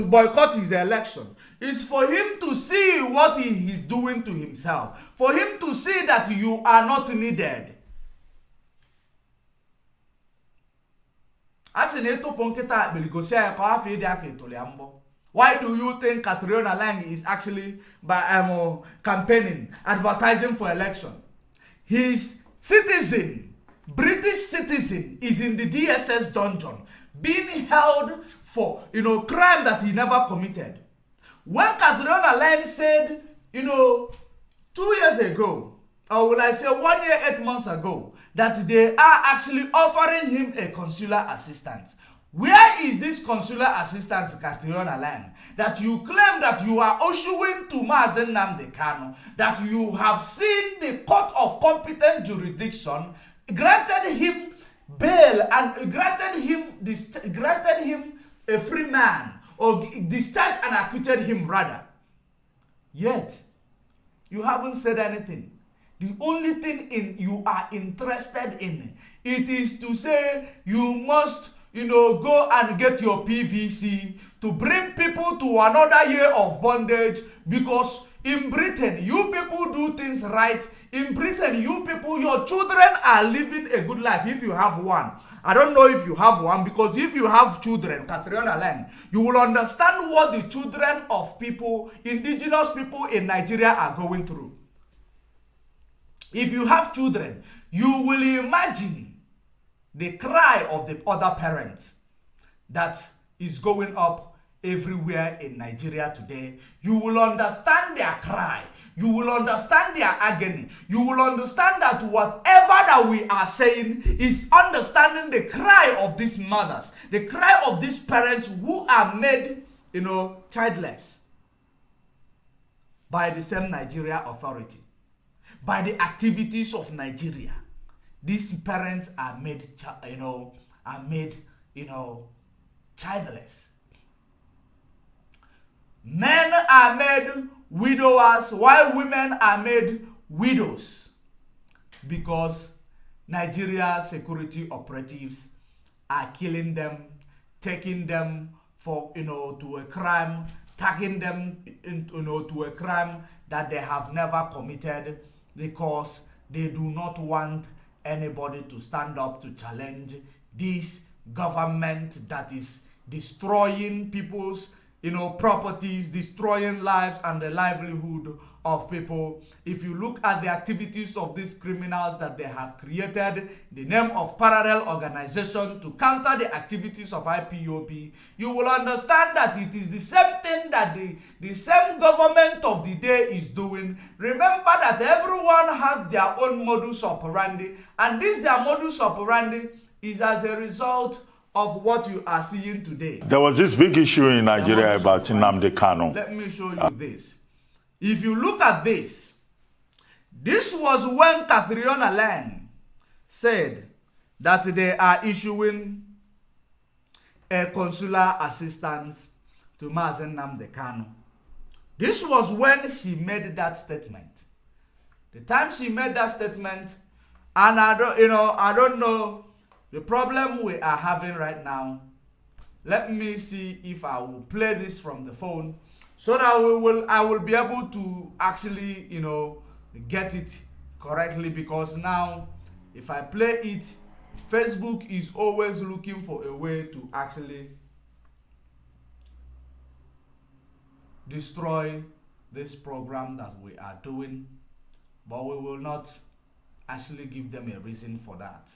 boycott his election is for him to see what he is doing to himself. For him to see that you are not needed. Why do you think Catriona Lang is actually campaigning, advertising for election? His citizen, British citizen, is in the DSS dungeon, being held for crime that he never committed. When Catriona Lang said, 2 years ago, or will I say 1 year, 8 months ago, that they are actually offering him a consular assistance. Where is this consular assistance, Catriona Lang, that you claim that you are issuing to Mazen Nnamdi Kanu, that you have seen the court of competent jurisdiction granted him bail and granted him a free man, or discharged and acquitted him rather. Yet, you haven't said anything. The only thing you are interested in, it is to say you must, go and get your PVC to bring people to another year of bondage, because in Britain, you people do things right. In Britain, you people, your children are living a good life if you have one. I don't know if you have one, because if you have children, Catriona Land, you will understand what the children of people, indigenous people in Nigeria are going through. If you have children, you will imagine the cry of the other parent that is going up everywhere in Nigeria today. You will understand their cry. You will understand their agony. You will understand that whatever that we are saying is understanding the cry of these mothers, the cry of these parents who are made, childless by the same Nigeria authority, by the activities of Nigeria. These parents are made, childless. Men are made widowers while women are made widows, because Nigeria security operatives are killing them, taking them for to a crime, tagging them to a crime that they have never committed, because they do not want anybody to stand up to challenge this government that is destroying people's properties, destroying lives and the livelihood of people. If you look at the activities of these criminals that they have created, the name of parallel organization to counter the activities of IPOB, you will understand that it is the same thing that the same government of the day is doing. Remember that everyone has their own modus operandi, and this their modus operandi is as a result of what you are seeing today. There was this big issue in Nigeria about Nnamdi Kanu. Let me show you this. If you look at this, this was when Catriona Land said that they are issuing a consular assistance to Mazen Nnamdi Kanu. This was when she made that statement. The time she made that statement, and I don't know. The problem we are having right now, let me see if I will play this from the phone so that I will be able to actually, get it correctly, because now if I play it, Facebook is always looking for a way to actually destroy this program that we are doing, but we will not actually give them a reason for that.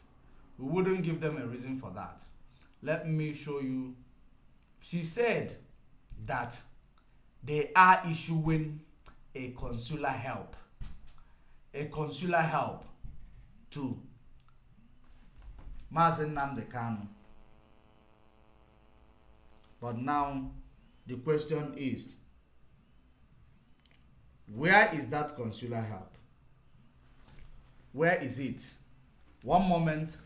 We wouldn't give them a reason for that. Let me show you. She said that they are issuing a consular help. A consular help to Mazen Nnamdi Kanu. But now the question is, where is that consular help? Where is it? One moment.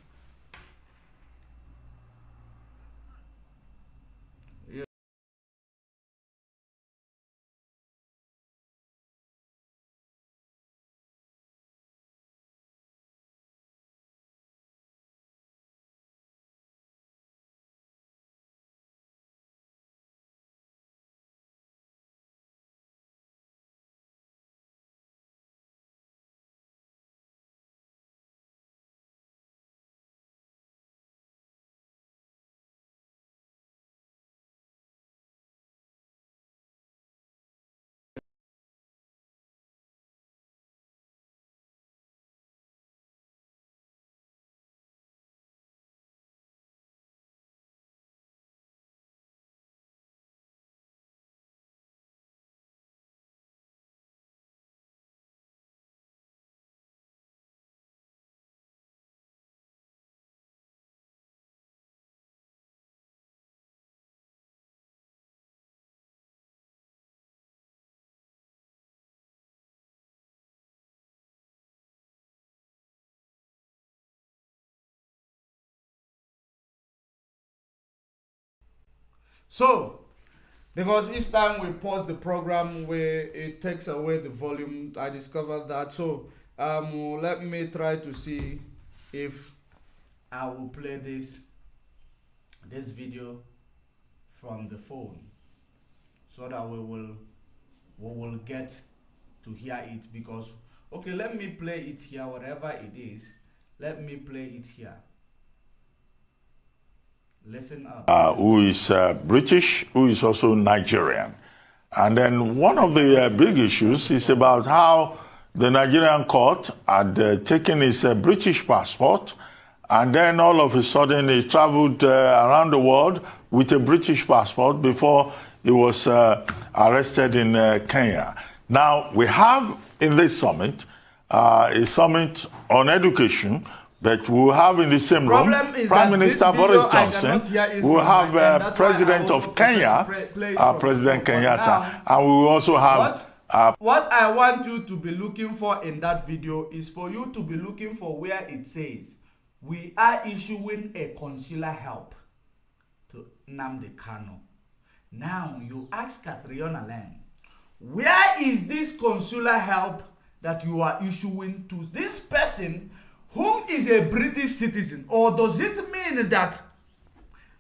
So, because each time we pause the program, it takes away the volume. I discovered that. So, let me try to see if I will play this video from the phone, so that we will get to hear it. Because, okay, let me play it here, whatever it is. Let me play it here. Listen up. Who is British, who is also Nigerian. And then one of the big issues is about how the Nigerian court had taken his British passport, and then all of a sudden he traveled around the world with a British passport before he was arrested in Kenya. Now, we have in this summit a summit on education that we'll have in the same room Prime Minister Boris Johnson, we'll have President of Kenya, President Kenyatta, and we will also have... What I want you to be looking for in that video is for you to be looking for where it says, we are issuing a consular help to Nnamdi Kanu. Now, you ask Catriona Len, where is this consular help that you are issuing to this person whom is a British citizen? Or does it mean that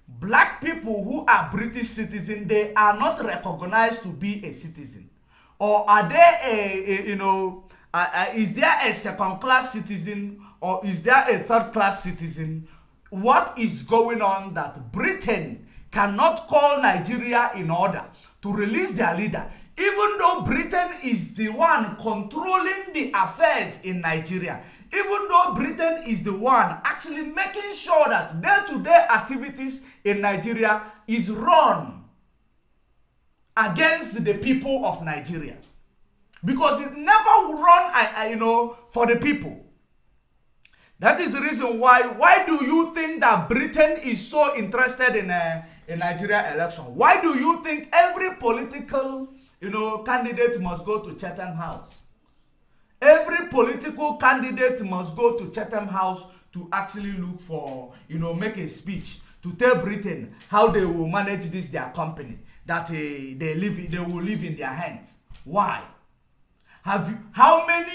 black people who are British citizens, they are not recognized to be a citizen? Or are they is there a second-class citizen, or is there a third-class citizen? What is going on that Britain cannot call Nigeria in order to release their leader, even though Britain is the one controlling the affairs in Nigeria, even though Britain is the one actually making sure that day-to-day activities in Nigeria is run against the people of Nigeria, because it never will run, for the people. That is the reason why do you think that Britain is so interested in Nigeria election? Why do you think every political candidate must go to Chatham House? Every political candidate must go to Chatham House to actually look for, make a speech to tell Britain how they will manage this, their company, that they will live in their hands. Why? How many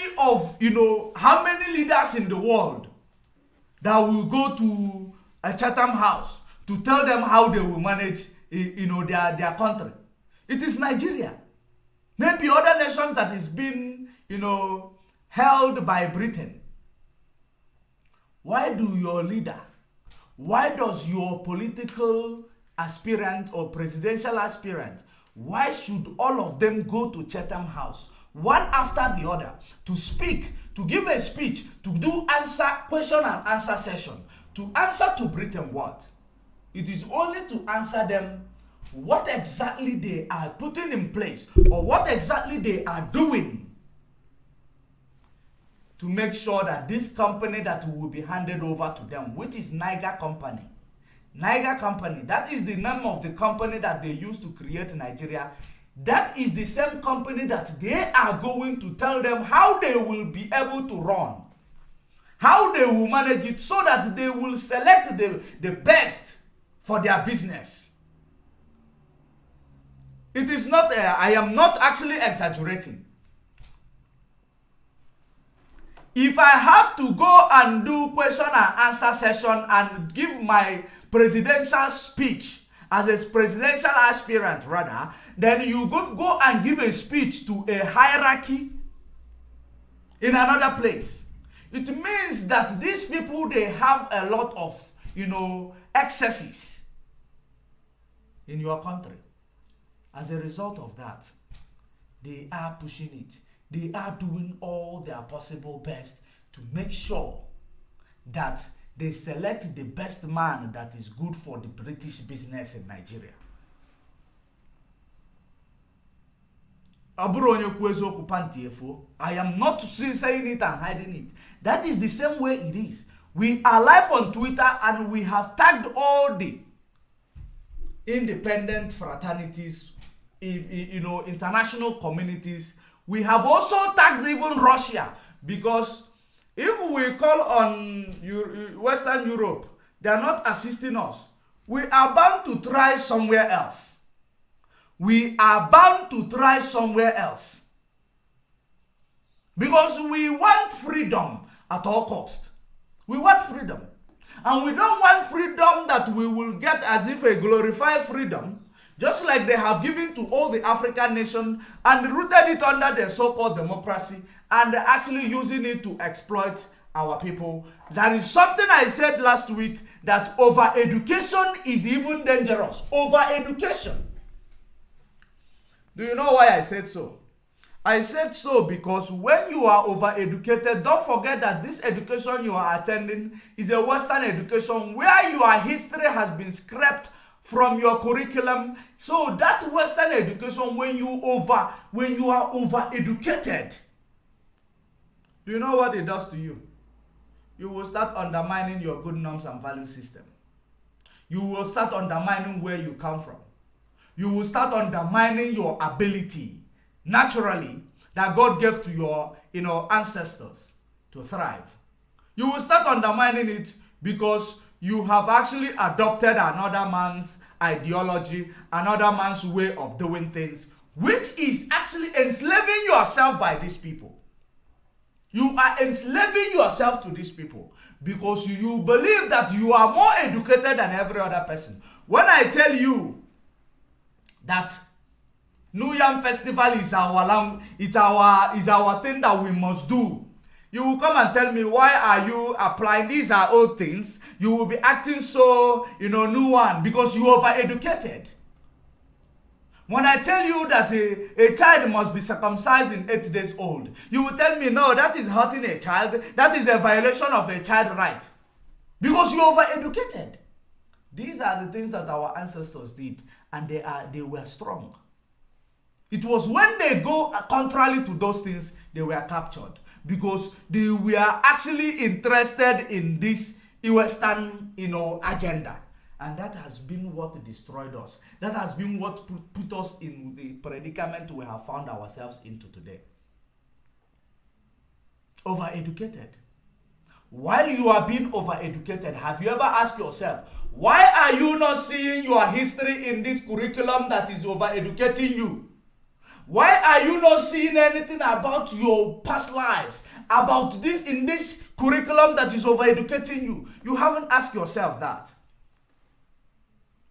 leaders in the world that will go to a Chatham House to tell them how they will manage, their country? It is Nigeria. Maybe other nations that is being, held by Britain. Why does your political aspirant or presidential aspirant, why should all of them go to Chatham House, one after the other, to speak, to give a speech, to do question and answer session, to answer to Britain what? It is only to answer them what exactly they are putting in place, or what exactly they are doing to make sure that this company that will be handed over to them, which is Niger Company. Niger Company, that is the name of the company that they used to create Nigeria. That is the same company that they are going to tell them how they will be able to run, how they will manage it, so that they will select the best for their business. It is not, I am not actually exaggerating. If I have to go and do question and answer session and give my presidential speech as a presidential aspirant rather, then you go and give a speech to a hierarchy in another place. It means that these people, they have a lot of, excesses in your country. As a result of that, they are pushing it. They are doing all their possible best to make sure that they select the best man that is good for the British business in Nigeria. I am not saying it and hiding it. That is the same way it is. We are live on Twitter and we have tagged all the independent fraternities, international communities. We have also tagged even Russia, because if we call on Western Europe, they are not assisting us. we are bound to try somewhere else. We are bound to try somewhere else. Because we want freedom at all cost. We want freedom. And we don't want freedom that we will get as if a glorified freedom, just like they have given to all the African nations and rooted it under their so-called democracy, and they're actually using it to exploit our people. That is something I said last week, that over-education is even dangerous. Over-education. Do you know why I said so? I said so because when you are over-educated, don't forget that this education you are attending is a Western education where your history has been scrapped from your curriculum. So that Western education, when you are over-educated, do you know what it does to you? You will start undermining your good norms and value system. You will start undermining where you come from. You will start undermining your ability naturally that God gave to your ancestors to thrive. You will start undermining it because you have actually adopted another man's ideology, another man's way of doing things, which is actually enslaving yourself by these people. You are enslaving yourself to these people because you believe that you are more educated than every other person. When I tell you that New Yam Festival is our thing that we must do, you will come and tell me, why are you applying? These are old things. You will be acting so, new one, because you are over-educated. When I tell you that a child must be circumcised in 8 days old, you will tell me, no, that is hurting a child. That is a violation of a child right. Because you are over-educated. These are the things that our ancestors did, and they were strong. It was when they go contrary to those things, they were captured. Because they were actually interested in this Western, agenda. And that has been what destroyed us. That has been what put us in the predicament we have found ourselves into today. Overeducated. While you are being overeducated, have you ever asked yourself, why are you not seeing your history in this curriculum that is overeducating you? Why are you not seeing anything about your past lives, about this in this curriculum that is overeducating you? You haven't asked yourself that.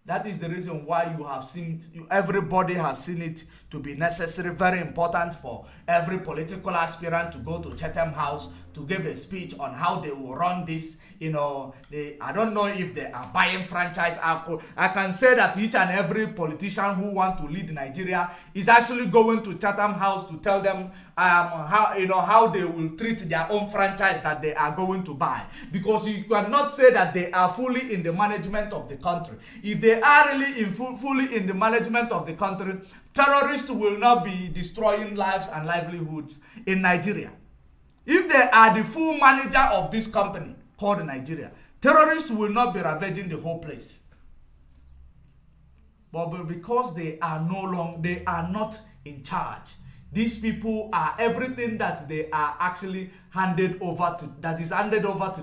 That is the reason why you have seen, everybody has seen it to be necessary, very important for every political aspirant to go to Chatham House to give a speech on how they will run this. I don't know if they are buying franchise. I can say that each and every politician who wants to lead Nigeria is actually going to Chatham House to tell them how they will treat their own franchise that they are going to buy. Because you cannot say that they are fully in the management of the country. If they are really fully in the management of the country, terrorists will not be destroying lives and livelihoods in Nigeria. If they are the full manager of this company called Nigeria, terrorists will not be ravaging the whole place. But because they are not in charge, these people are everything that they are actually handed over to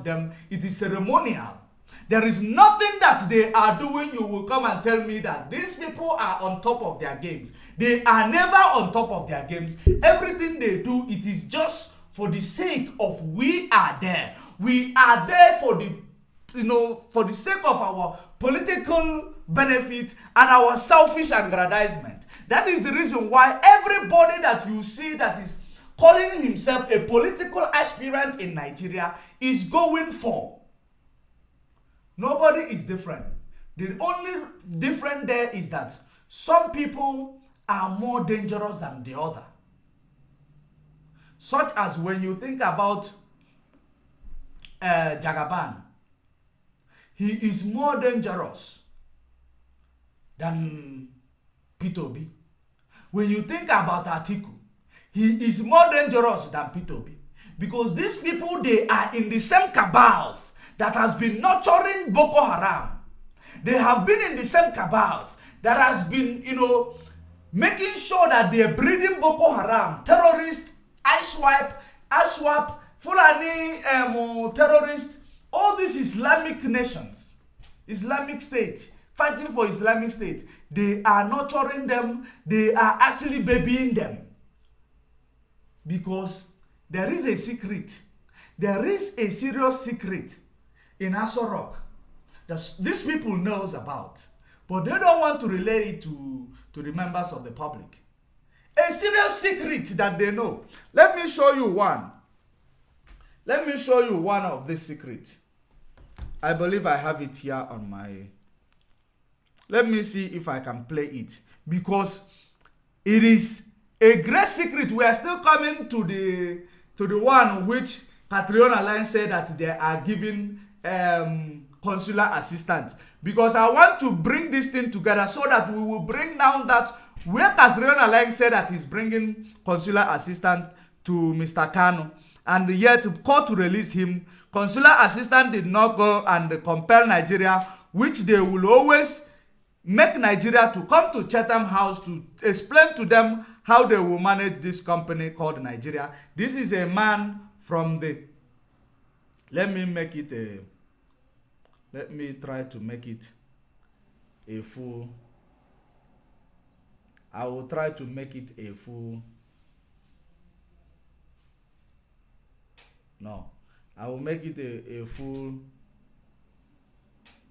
them. It is ceremonial. There is nothing that they are doing. You will come and tell me that these people are on top of their games. They are never on top of their games. Everything they do, it is just for the sake of we are there. We are there for the sake of our political benefit and our selfish aggrandizement. That is the reason why everybody that you see that is calling himself a political aspirant in Nigeria is going for. Nobody is different. The only difference there is that some people are more dangerous than the other. Such as when you think about Jagaban, he is more dangerous than P2B. When you think about Atiku, he is more dangerous than P2B. Because these people, they are in the same cabals that has been nurturing Boko Haram. They have been in the same cabals that has been, making sure that they are breeding Boko Haram, terrorists, ISWAP, Fulani terrorists, all these Islamic nations, Islamic State, fighting for Islamic State, they are nurturing them, they are actually babying them. Because there is a secret, there is a serious secret in Aso Rock that these people knows about, but they don't want to relay it to the members of the public. A serious secret that they know. Let me show you one. Let me show you one of this secret. I believe I have it here on my... Let me see if I can play it. Because it is a great secret. We are still coming to the one which Catriona Line said that they are giving consular assistance. Because I want to bring this thing together so that we will bring down that where Catriona Line said that he's bringing consular assistant to Mr. Kano, and yet court to release him. Consular assistant did not go and compel Nigeria, which they will always make Nigeria to come to Chatham House to explain to them how they will manage this company called Nigeria. This is a man from the... Let me try to make it a full... I will try to make it a full... No, I will make it a full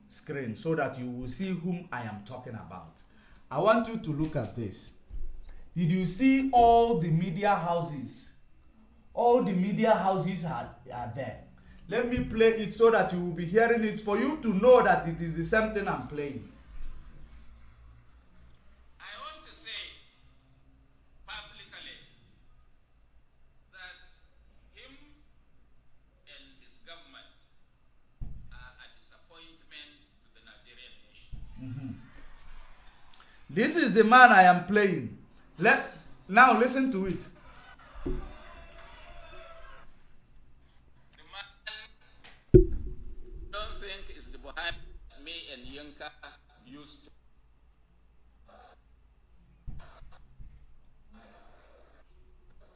screen so that you will see whom I am talking about. I want you to look at this. Did you see all the media houses? All the media houses are there. Let me play it so that you will be hearing it, for you to know that it is the same thing I'm playing. This is the man I am playing. Now listen to it. The man don't think is the Buhari me and Yinka used to.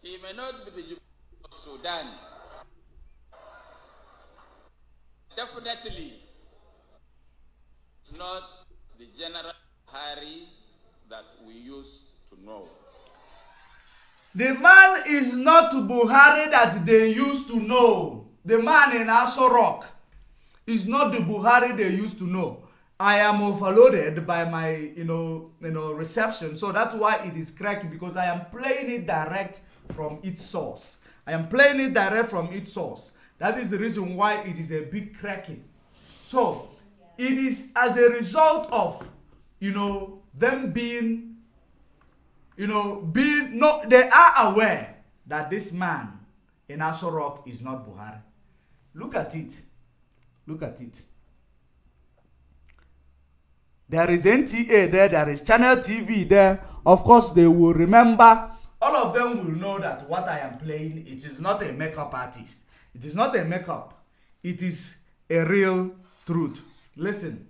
He may not be the Jubilee of Sudan. Definitely, it's not the General Buhari that we used to know. The man is not Buhari that they used to know. The man in Aso Rock is not the Buhari they used to know. I am overloaded by my reception, so that's why it is cracky, because I am playing it direct from its source. I am playing it direct from its source. That is the reason why it is a big cracking. So it is as a result of them being, they are aware that this man in Aso Rock is not Buhari. Look at it. Look at it. There is NTA there is Channel TV there. Of course, they will remember. All of them will know that what I am playing, it is not a makeup artist. It is not a makeup. It is a real truth. Listen.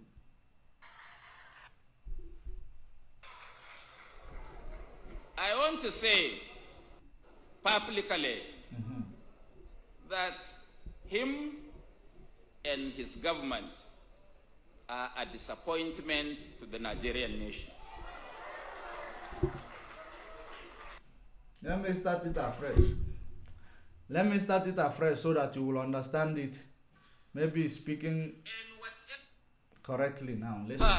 I want to say publicly that him and his government are a disappointment to the Nigerian nation. Let me start it afresh. Let me start it afresh so that you will understand it. Maybe speaking correctly now. Listen.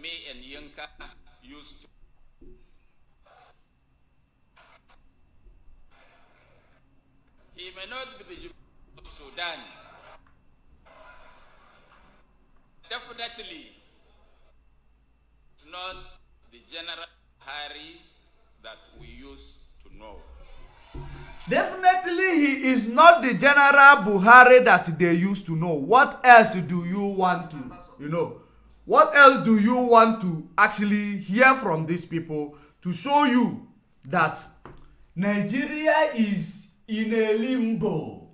Me and Yinka used to. He may not be the Jubilee of Sudan. Definitely, it's not the General Buhari that we used to know. Definitely, he is not the General Buhari that they used to know. What else do you want to, What else do you want to actually hear from these people to show you that Nigeria is in a limbo?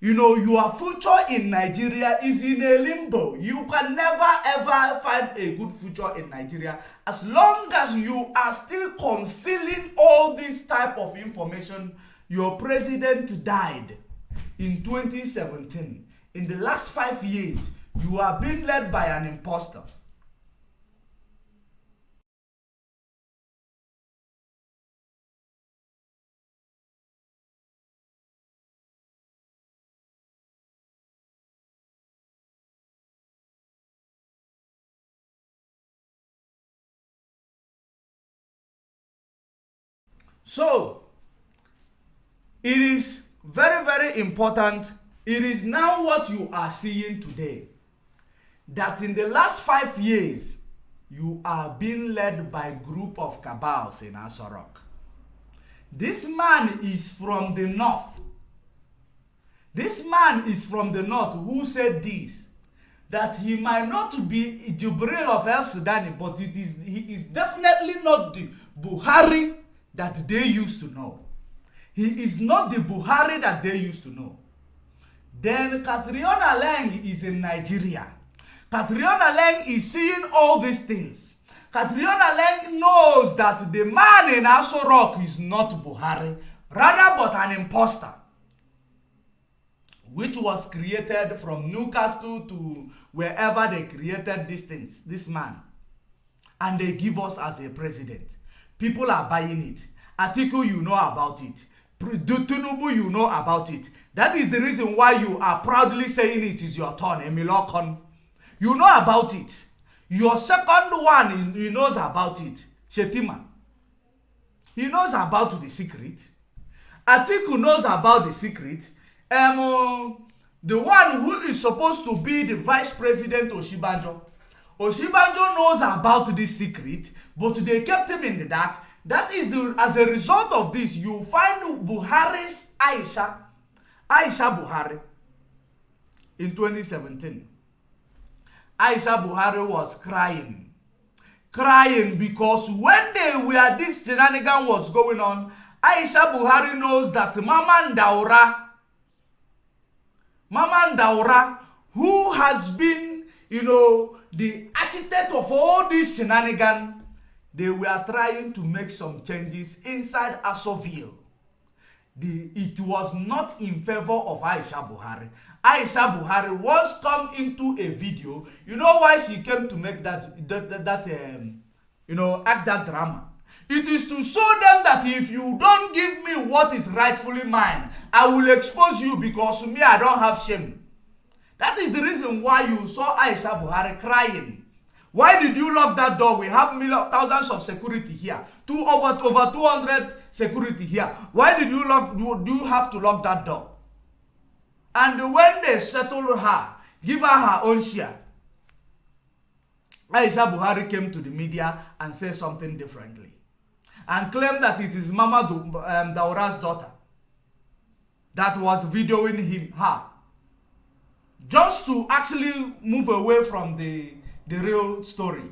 you know, your future in Nigeria is in a limbo. You can never ever find a good future in Nigeria as long as you are still concealing all this type of information. Your president died in 2017. In the last 5 years, you are being led by an imposter. So, it is very, very important. It is now what you are seeing today. That in the last 5 years, you are being led by a group of cabals in Asorok. This man is from the north. This man is from the north who said this. That he might not be Jubril of El Sudan, but he is definitely not the Buhari that they used to know. He is not the Buhari that they used to know. Then Catriona Leng is in Nigeria. Catriona Leng is seeing all these things. Catriona Leng knows that the man in Aso Rock is not Buhari, rather but an imposter, which was created from Newcastle to wherever they created these things, this man. And they give us as a president. People are buying it. Atiku, you know about it. Tinubu, you know about it. That is the reason why you are proudly saying it is your turn, Emilokon. You know about it. Your second one, he knows about it, Shetima. He knows about the secret. Atiku knows about the secret. The one who is supposed to be the vice president, Oshibanjo. Oshibanjo knows about this secret, but they kept him in the dark. That is as a result of this, you find Buhari's Aisha Buhari in 2017. Aisha Buhari was crying because when this shenanigan was going on, Aisha Buhari knows that Mama Ndaura, who has been, the architect of all this shenanigan, they were trying to make some changes inside Asoville. It was not in favor of Aisha Buhari. Aisha Buhari was come into a video. You know why she came to make act that drama? It is to show them that if you don't give me what is rightfully mine, I will expose you because me, I don't have shame. That is the reason why you saw Aisha Buhari crying. Why did you lock that door? We have thousands of security here. Over 200 security here. Why did you have to lock that door? And when they settled her, give her own share, Aisha Buhari came to the media and said something differently. And claimed that it is Mama Daura's daughter that was videoing her. Just to actually move away from the real story.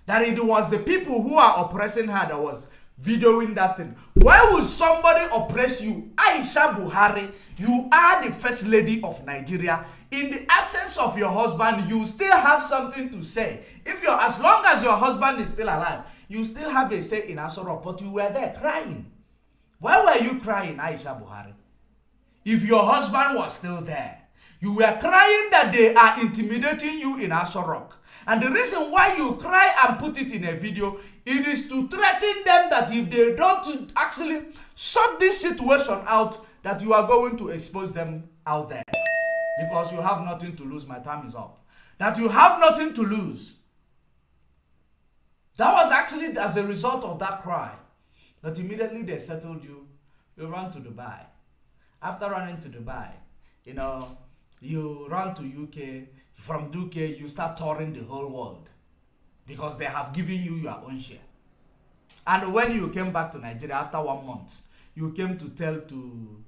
That it was the people who are oppressing her that was videoing that thing. Why would somebody oppress you? Aisha Buhari, you are the first lady of Nigeria. In the absence of your husband, you still have something to say. As long as your husband is still alive, you still have a say in Asoro, but you were there crying. Why were you crying, Aisha Buhari? If your husband was still there, you were crying that they are intimidating you in Asorok. And the reason why you cry and put it in a video, it is to threaten them that if they don't actually sort this situation out, that you are going to expose them out there. Because you have nothing to lose. My time is up. That you have nothing to lose. That was actually as a result of that cry. That immediately they settled you. You run to Dubai. After running to Dubai, you run to UK. From UK, you start touring the whole world because they have given you your own share. And when you came back to Nigeria after 1 month, you came to tell to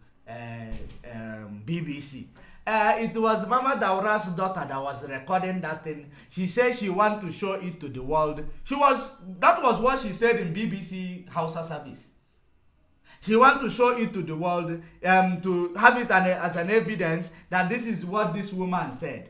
BBC. It was Mama Daura's daughter that was recording that thing. She said she wanted to show it to the world. That was what she said in BBC Hausa service. She wants to show it to the world, to have it as an evidence that this is what this woman said.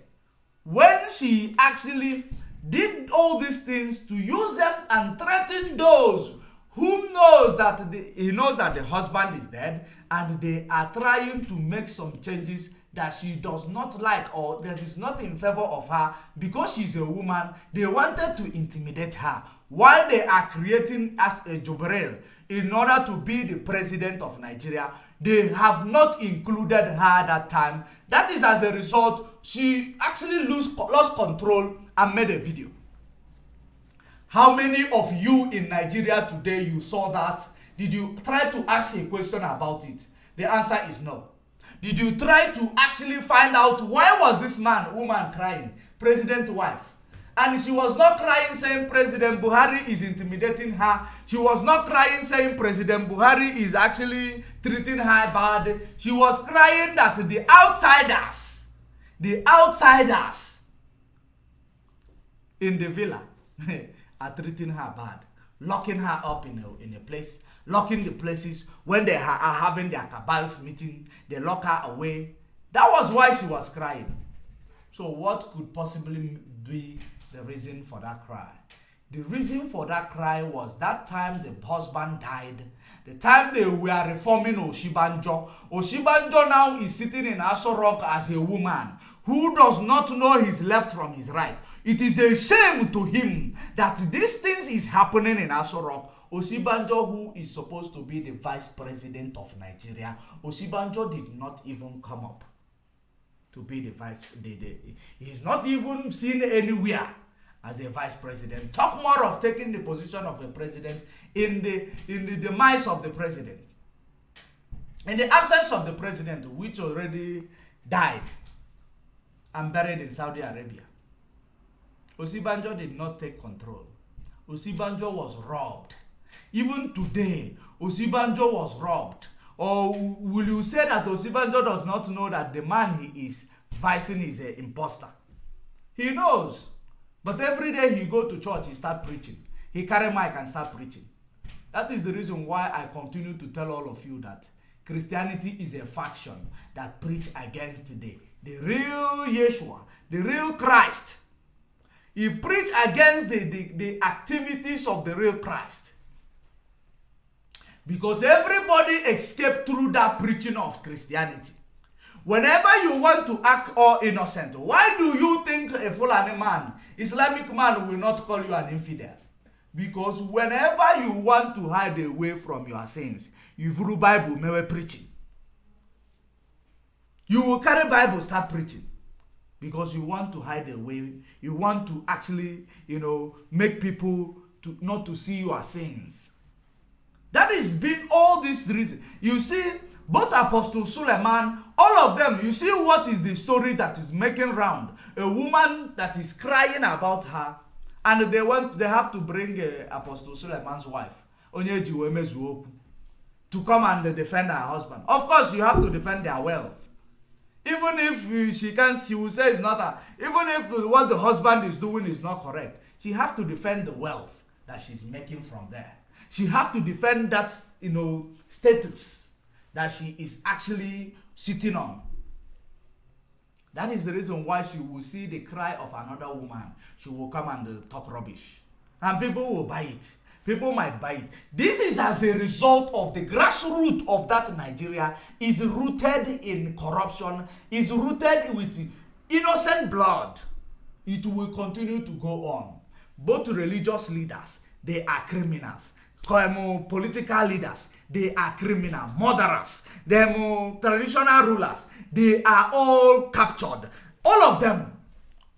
When she actually did all these things to use them and threaten those who knows that he knows that the husband is dead, and they are trying to make some changes that she does not like or that is not in favor of her because she's a woman. They wanted to intimidate her while they are creating as a Jubril in order to be the president of Nigeria. They have not included her that time. That is as a result, she actually lost control and made a video. How many of you in Nigeria today, you saw that? Did you try to ask a question about it? The answer is no. Did you try to actually find out why was this woman crying? President wife. And she was not crying saying President Buhari is intimidating her. She was not crying saying President Buhari is actually treating her bad. She was crying that the outsiders in the villa are treating her bad, locking her up in a place, locking the places. When they are having their cabals meeting, they lock her away. That was why she was crying. So what could possibly be the reason for that cry? The reason for that cry was that time the husband died, the time they were reforming Oshibanjo. Oshibanjo now is sitting in Aso Rock as a woman who does not know his left from his right. It is a shame to him that these things is happening in Aso Rock. Oshibanjo, who is supposed to be the vice president of Nigeria, Oshibanjo did not even come up to be the vice. He's not even seen anywhere as a vice president. Talk more of taking the position of a president in the demise of the president, in the absence of the president, which already died and buried in Saudi Arabia. Oshibanjo did not take control. Oshibanjo was robbed. Even today, Oshibanjo was robbed. Or will you say that Oshibanjo does not know that the man he is vicing is an imposter? He knows. But every day he go to church, he start preaching. He carry mic and start preaching. That is the reason why I continue to tell all of you that Christianity is a faction that preach against the real Yeshua, the real Christ. He preach against the activities of the real Christ. Because everybody escaped through that preaching of Christianity. Whenever you want to act all innocent, why do you think a Fulani man, Islamic man, will not call you an infidel? Because whenever you want to hide away from your sins, you through Bible, maybe preaching. You will carry Bible, start preaching. Because you want to hide away, you want to actually, make people not to see your sins. That has been all this reason. You see, both Apostle Suleiman, all of them, you see what is the story that is making round. A woman that is crying about her, and they have to bring Apostle Suleiman's wife, Onyejiwe, to come and defend her husband. Of course, you have to defend their wealth. Even if she will say it's not her, even if what the husband is doing is not correct, she has to defend the wealth that she's making from there. She has to defend that, status that she is actually sitting on. That is the reason why she will see the cry of another woman. She will come and talk rubbish. And people will buy it. People might buy it. This is as a result of the grassroots of that Nigeria is rooted in corruption, is rooted with innocent blood. It will continue to go on. Both religious leaders, they are criminals. Political leaders, they are criminal, murderers. Them traditional rulers, they are all captured. All of them.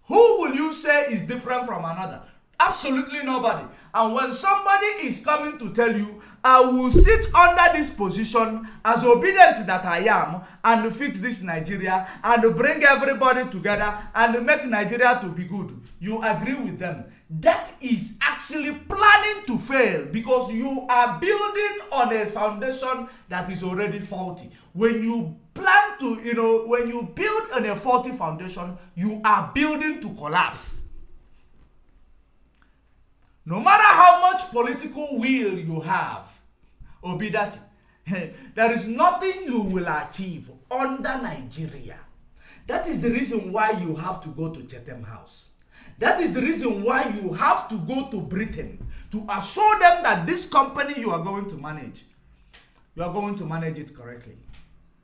Who will you say is different from another? Absolutely nobody. And when somebody is coming to tell you, I will sit under this position as obedient that I am and fix this Nigeria and bring everybody together and make Nigeria to be good, you agree with them. That is actually planning to fail because you are building on a foundation that is already faulty. When you plan to, when you build on a faulty foundation, you are building to collapse. No matter how much political will you have, Obidati, There is nothing you will achieve under Nigeria. That is the reason why you have to go to Chatham House. That is the reason why you have to go to Britain to assure them that this company you are going to manage it correctly.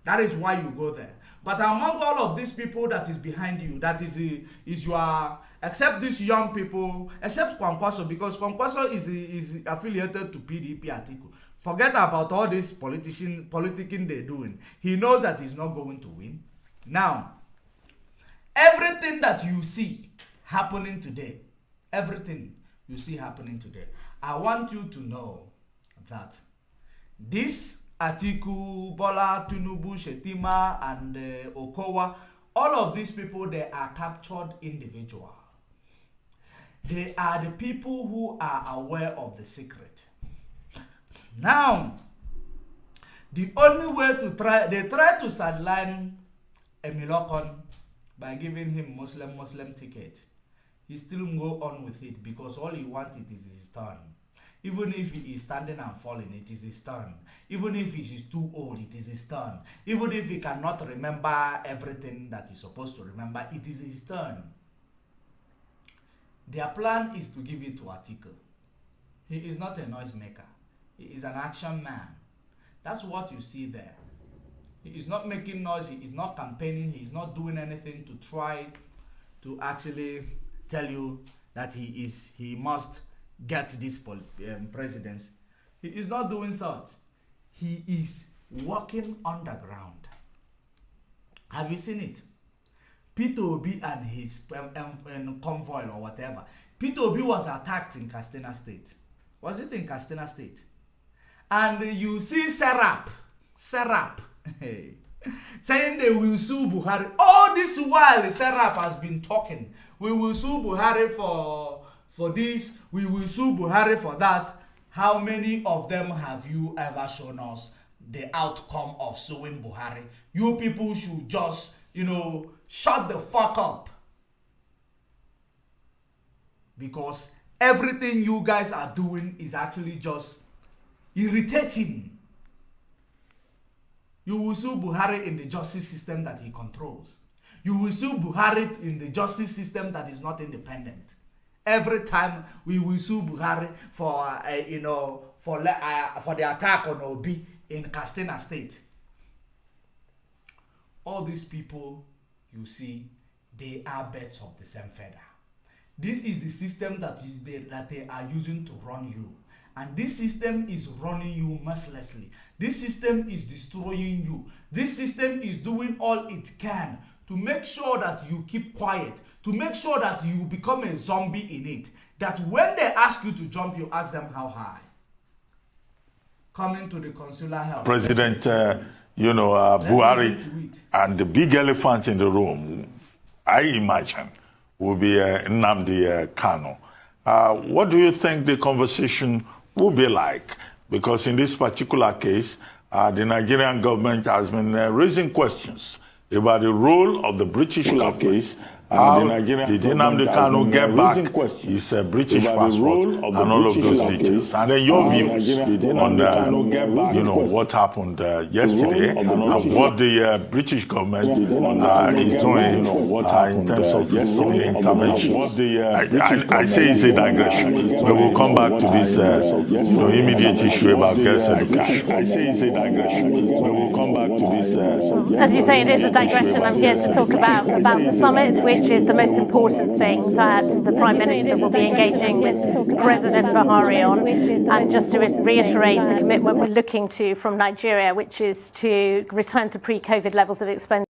That is why you go there. But among all of these people that is behind you, that is your, except these young people, except Kwankwaso, because Kwankwaso is affiliated to PDP Atiku. Forget about all this politicking they're doing. He knows that he's not going to win. Now, everything that you see happening today, I want you to know that this Atiku, Bola, Tinubu, Shetima, and Okowa, all of these people, they are captured individuals. They are the people who are aware of the secret. Now, the only way to they try to sideline Emilokon by giving him Muslim ticket. He still go on with it because all he wants is his turn. Even if he is standing and falling, it is his turn. Even if he is too old, it is his turn. Even if he cannot remember everything that he's supposed to remember, it is his turn. Their plan is to give it to Atiku. He is not a noisemaker. He is an action man. That's what you see there. He is not making noise. He is not campaigning. He is not doing anything to try to actually tell you that he must get this presidency. He is not doing such. He is walking underground. Have you seen it? Peter Obi and his convoy or whatever. Peter Obi was attacked in Katsina State. Was it in Katsina State? And you see Serap saying they will sue Buhari. All this while Serap has been talking. We will sue Buhari for this. We will sue Buhari for that. How many of them have you ever shown us the outcome of suing Buhari? You people should just, shut the fuck up. Because everything you guys are doing is actually just irritating. You will sue Buhari in the justice system that he controls. You will sue Buhari in the justice system that is not independent. Every time we will sue Buhari for the attack on Obi in Katsina State. All these people you see, they are birds of the same feather. This is the system that they are using to run you. And this system is running you mercilessly. This system is destroying you. This system is doing all it can to make sure that you keep quiet, to make sure that you become a zombie in it. That when they ask you to jump, you ask them how high. Coming to the consular help. President, Buhari and the big elephant in the room, I imagine, will be Nnamdi Kanu. What do you think the conversation will be like? Because in this particular case, the Nigerian government has been raising questions about the role of the British case. How did Nnamdi Kanu get back his British passport and all of those details? And then your views on what happened yesterday and what the British government is doing in terms of intervention. I say it's a digression, but we'll come back to this immediate issue about girls' education. I say it's a digression, but we'll come back to this. As you say, it is a digression. I'm here to talk about the summit, which is the most important thing that the Prime Minister will be engaging with President Buhari on. And just to reiterate the commitment we're looking to from Nigeria, which is to return to pre-COVID levels of expenditure.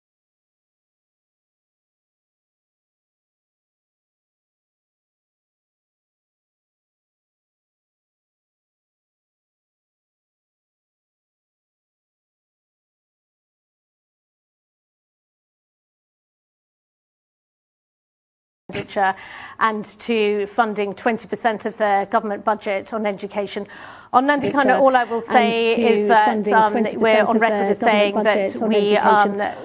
expenditure and to funding 20% of the government budget on education. On Nandi Kano, all I will say is that we're on record as saying that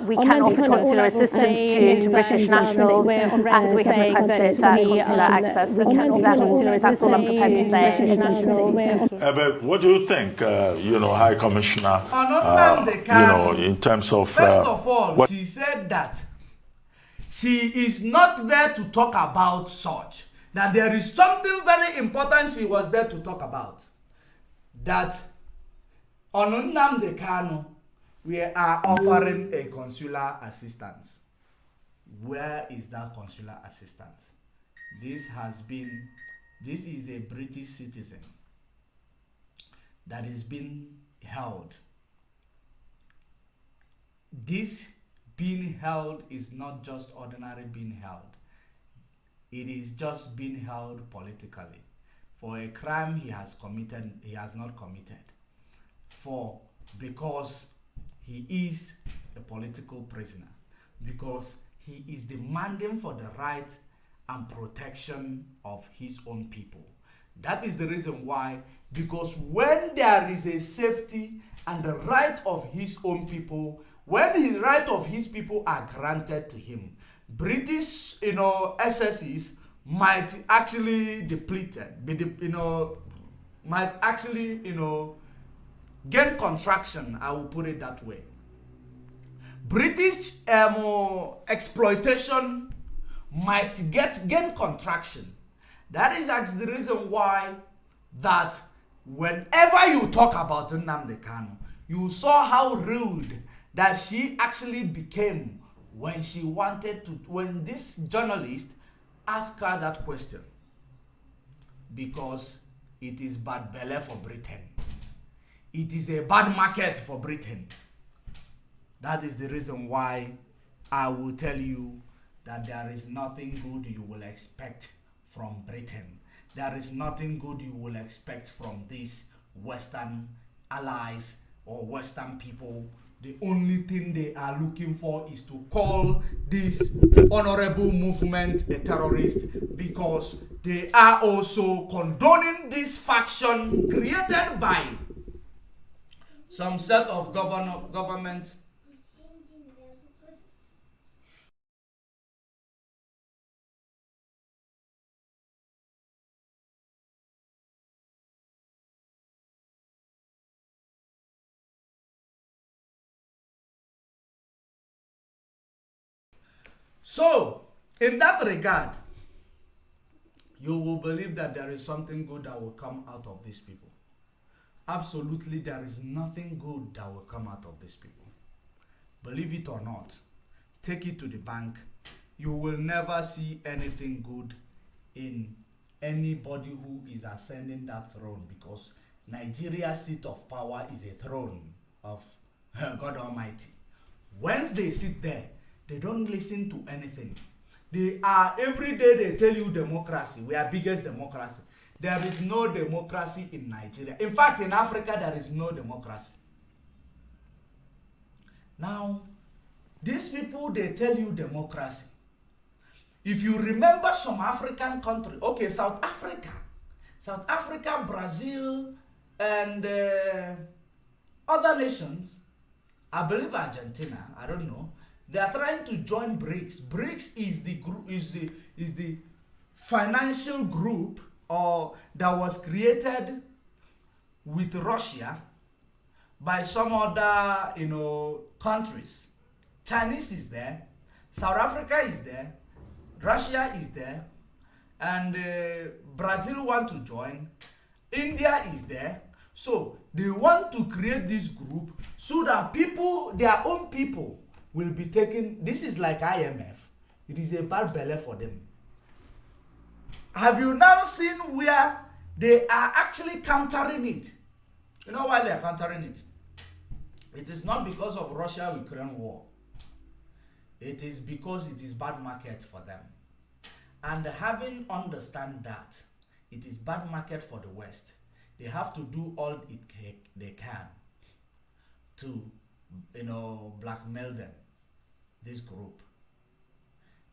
we can offer consular assistance to British nationals, and we have requested that consular access. That's all I'm prepared to say. But what do you think, High Commissioner, in terms of... First of all, she said that she is not there to talk about such. That there is something very important she was there to talk about. That on Nnamdi Kanu, we are offering a consular assistance. Where is that consular assistance? This is a British citizen that is being held. This being held is not just ordinary being held. It is just being held politically for a crime he has not committed, because he is a political prisoner, because he is demanding for the right and protection of his own people. That is the reason why, because when there is a safety and the right of his own people, when the right of his people are granted to him, British, SSEs might actually might actually, gain contraction. I will put it that way. British exploitation might gain contraction. That is actually the reason why that whenever you talk about Nnamdi Kanu, you saw how rude that she actually became when this journalist asked her that question. Because it is bad belly for Britain. It is a bad market for Britain. That is the reason why I will tell you that there is nothing good you will expect from Britain. There is nothing good you will expect from these Western allies or Western people. The only thing they are looking for is to call this honorable movement a terrorist, because they are also condoning this faction created by some set of government. So, in that regard, you will believe that there is something good that will come out of these people. Absolutely, there is nothing good that will come out of these people. Believe it or not, take it to the bank. You will never see anything good in anybody who is ascending that throne, because Nigeria's seat of power is a throne of God Almighty. Once they sit there, they don't listen to anything. Every day they tell you democracy. We are biggest democracy. There is no democracy in Nigeria. In fact, in Africa, there is no democracy. Now, these people, they tell you democracy. If you remember some African country, okay, South Africa, Brazil, and other nations, I believe Argentina, I don't know, they are trying to join BRICS. BRICS is the group, is the financial group that was created with Russia by some other countries. Chinese is there, South Africa is there, Russia is there, and Brazil want to join, India is there. So they want to create this group so that people, their own people, will be taken. This is like IMF. It is a bad belly for them. Have you now seen where they are actually countering it? You know why they are countering it? It is not because of Russia-Ukraine war. It is because it is bad market for them. And having understand that it is bad market for the West, they have to do all they can to blackmail them, this group.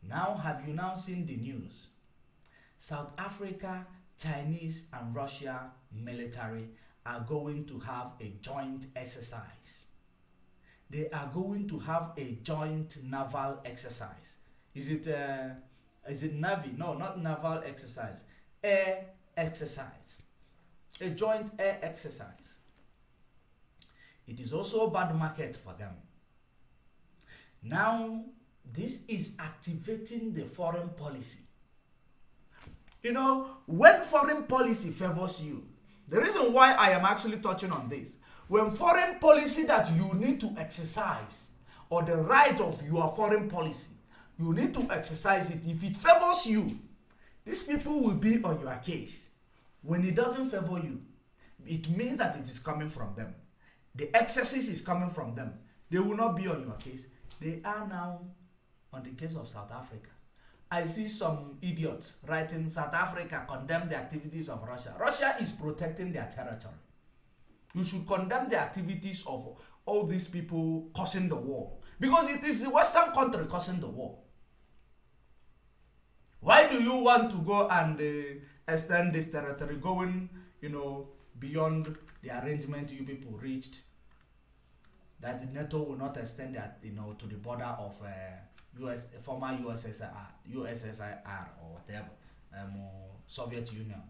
Now, have you now seen the news? South Africa, Chinese, and Russia military are going to have a joint exercise. They are going to have a joint naval exercise. Is it Navy? No, not naval exercise. Air exercise. A joint air exercise. It is also a bad market for them. Now, this is activating the foreign policy. You know, when foreign policy favors you, the reason why I am actually touching on this, when foreign policy that you need to exercise, or the right of your foreign policy, you need to exercise it. If it favors you, these people will be on your case. When it doesn't favor you, it means that it is coming from them. The excesses is coming from them. They will not be on your case. They are now on the case of South Africa. I see some idiots writing South Africa condemn the activities of Russia. Russia is protecting their territory. You should condemn the activities of all these people causing the war. Because it is the Western country causing the war. Why do you want to go and extend this territory going, beyond the arrangement you people reached? That the NATO will not extend that, to the border of former USSR or whatever, Soviet Union.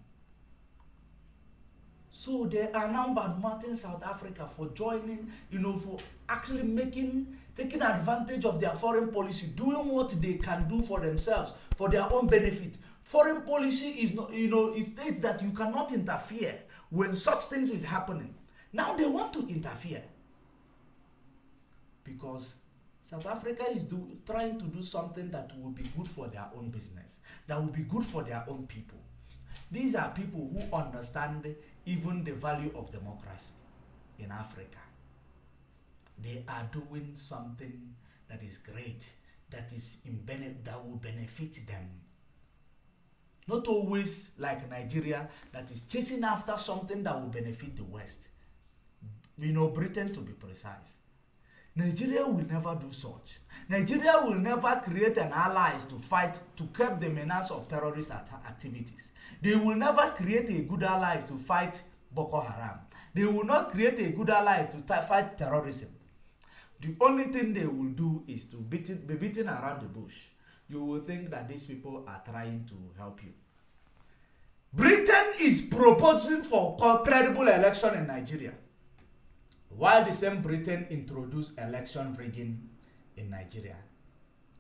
So they are now badmouthing South Africa for joining, for actually taking advantage of their foreign policy, doing what they can do for themselves, for their own benefit. Foreign policy is not, it states that you cannot interfere when such things is happening. Now they want to interfere because South Africa is trying to do something that will be good for their own business, that will be good for their own people. These are people who understand even the value of democracy in Africa. They are doing something that is great, that will benefit them. Not always like Nigeria that is chasing after something that will benefit the West. Britain to be precise. Nigeria will never do such. Nigeria will never create an allies to fight, to curb the menace of terrorist activities. They will never create a good ally to fight Boko Haram. They will not create a good ally to fight terrorism. The only thing they will do is to be beaten around the bush. You will think that these people are trying to help you. Britain is proposing for credible election in Nigeria, while the same Britain introduced election rigging in Nigeria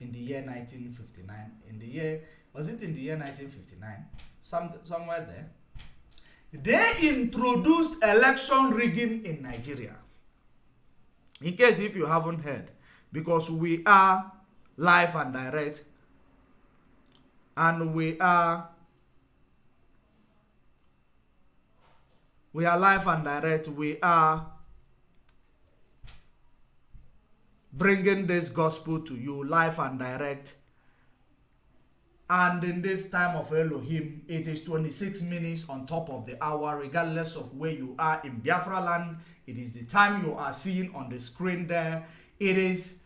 in the year 1959. Was it in the year 1959? Somewhere there. They introduced election rigging in Nigeria. In case if you haven't heard, because we are live and direct, and we are live and direct, we are bringing this gospel to you live and direct. And in this time of Elohim, it is 26 minutes on top of the hour, regardless of where you are in Biafra land. It is the time you are seeing on the screen there. It is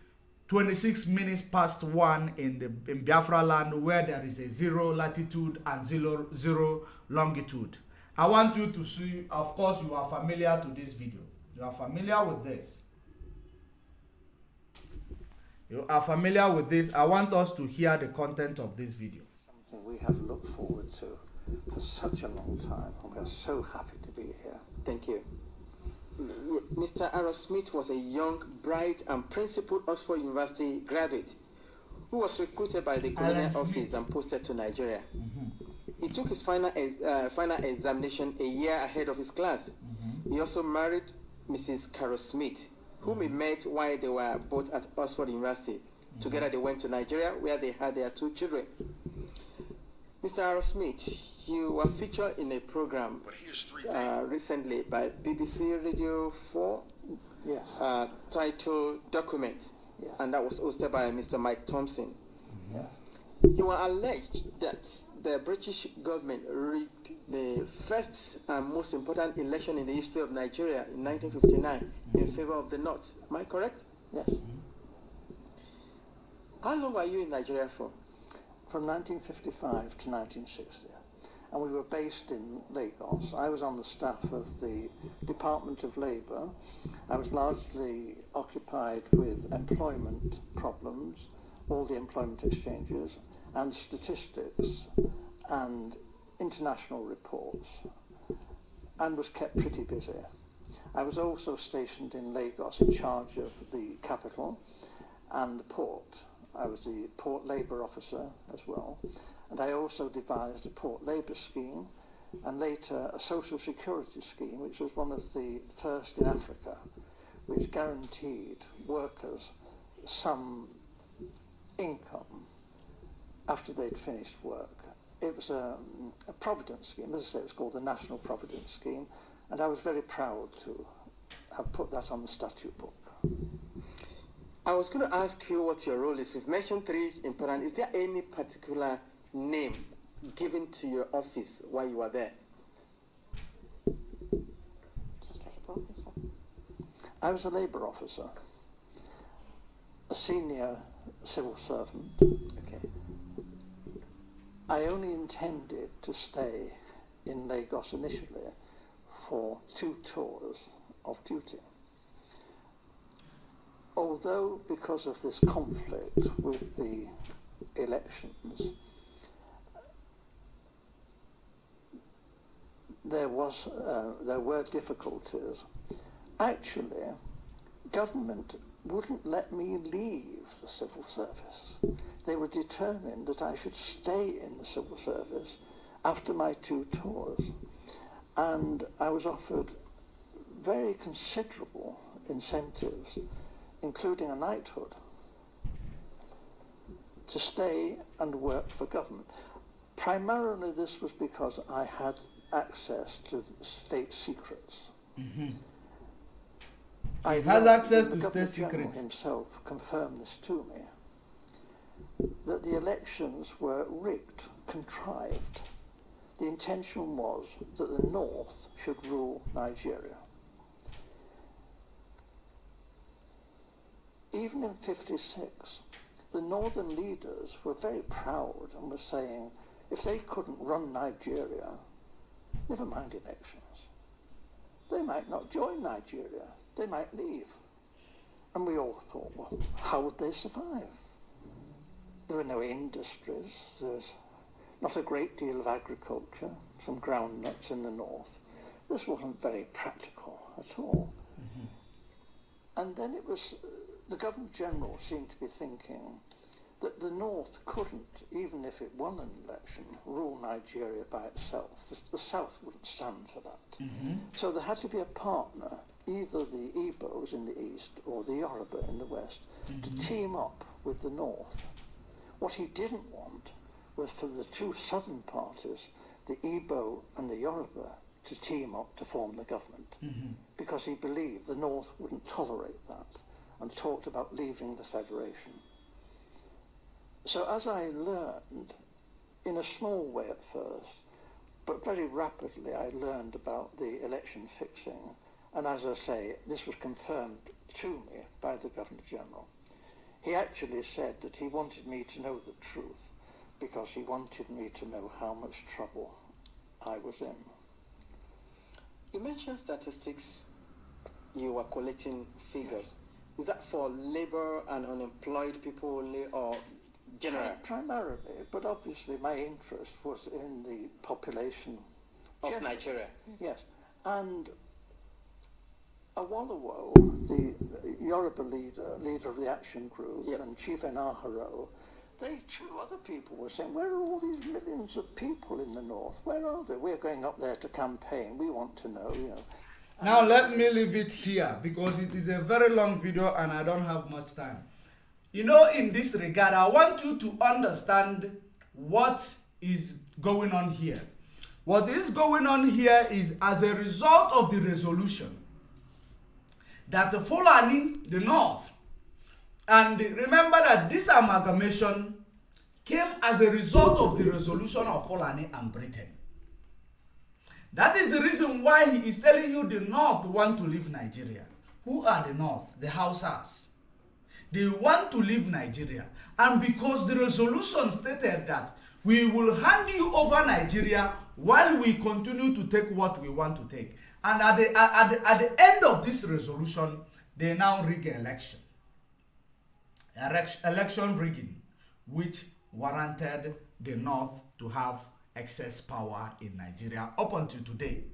26 minutes past 1 in Biafra land, where there is a 0 latitude and 0 longitude. I want you to see, of course, you are familiar to this video. You are familiar with this. You are familiar with this. I want us to hear the content of this video. Something we have looked forward to for such a long time, and we are so happy to be here. Thank you. Mr. Aaron Smith was a young, bright, and principled Oxford University graduate who was recruited by the colonial office and posted to Nigeria. He took his final examination a year ahead of his class. He also married Mrs. Carol Smith, whom he met while they were both at Oxford University. Together they went to Nigeria, where they had their 2 children. Mr. Aaron Smith, you were featured in a program recently by BBC Radio 4, Yes. titled Document, Yes. and that was hosted by Mr. Mike Thompson. Yes. You were alleged that the British government rigged the first and most important election in the history of Nigeria in 1959 in favor of the North. Am I correct? Yes. How long were you in Nigeria for? from 1955 to 1960. And we were based in Lagos. I was on the staff of the Department of Labour. I was largely occupied with employment problems, all the employment exchanges, and statistics, and international reports, and was kept pretty busy. I was also stationed in Lagos in charge of the capital and the port. I was the port labour officer as well. And I also devised a port labour scheme and later a social security scheme, which was one of the first in Africa, which guaranteed workers some income after they'd finished work. It was a providence scheme. As I say, it was called the National Providence Scheme, and I was very proud to have put that on the statute book. I was going to ask you what your role is. You've mentioned three important. Is there any particular name given to your office while you were there? Just like a officer. I was a labour officer, a senior civil servant. Okay. I only intended to stay in Lagos initially for 2 tours of duty. Although, because of this conflict with the elections, there were difficulties. Actually, government wouldn't let me leave the civil service. They were determined that I should stay in the civil service after my 2 tours. And I was offered very considerable incentives, including a knighthood, to stay and work for government. Primarily this was because I had access to state secrets. Mm-hmm. He has access to state secrets. The Governor General himself confirmed this to me, that the elections were rigged, contrived. The intention was that the North should rule Nigeria. Even in '56, the northern leaders were very proud and were saying, if they couldn't run Nigeria, never mind elections. They might not join Nigeria, they might leave. And we all thought, well, how would they survive? There were no industries, there's not a great deal of agriculture, some groundnuts in the north. This wasn't very practical at all. Mm-hmm. And then it was, the Governor General seemed to be thinking that the North couldn't, even if it won an election, rule Nigeria by itself. The South wouldn't stand for that. Mm-hmm. So there had to be a partner, either the Igbos in the east or the Yoruba in the west, mm-hmm. to team up with the North. What he didn't want was for the 2 southern parties, the Igbo and the Yoruba, to team up to form the government, mm-hmm. because he believed the North wouldn't tolerate that and talked about leaving the federation. So as I learned, in a small way at first, but very rapidly I learned about the election fixing, and as I say, this was confirmed to me by the Governor General. He actually said that he wanted me to know the truth because he wanted me to know how much trouble I was in. You mentioned statistics, you were collecting figures. Is that for labor and unemployed people only, or general? Primarily, but obviously my interest was in the population of Nigeria. Yes, and Awolowo, the Yoruba leader of the action group, yep. and Chief Enaharo, they too, other people were saying, where are all these millions of people in the north? Where are they? We're going up there to campaign. We want to know, you know. Now let me leave it here because it is a very long video and I don't have much time. You know, in this regard, I want you to understand what is going on here. What is going on here is as a result of the resolution that the Fulani, the North, and remember that this amalgamation came as a result of the resolution of Fulani and Britain. That is the reason why he is telling you the North want to leave Nigeria. Who are the North? The Hausas. They want to leave Nigeria. And because the resolution stated that we will hand you over Nigeria while we continue to take what we want to take. And at the end of this resolution, they now rig election. Election rigging, which warranted the North to have excess power in Nigeria up until today.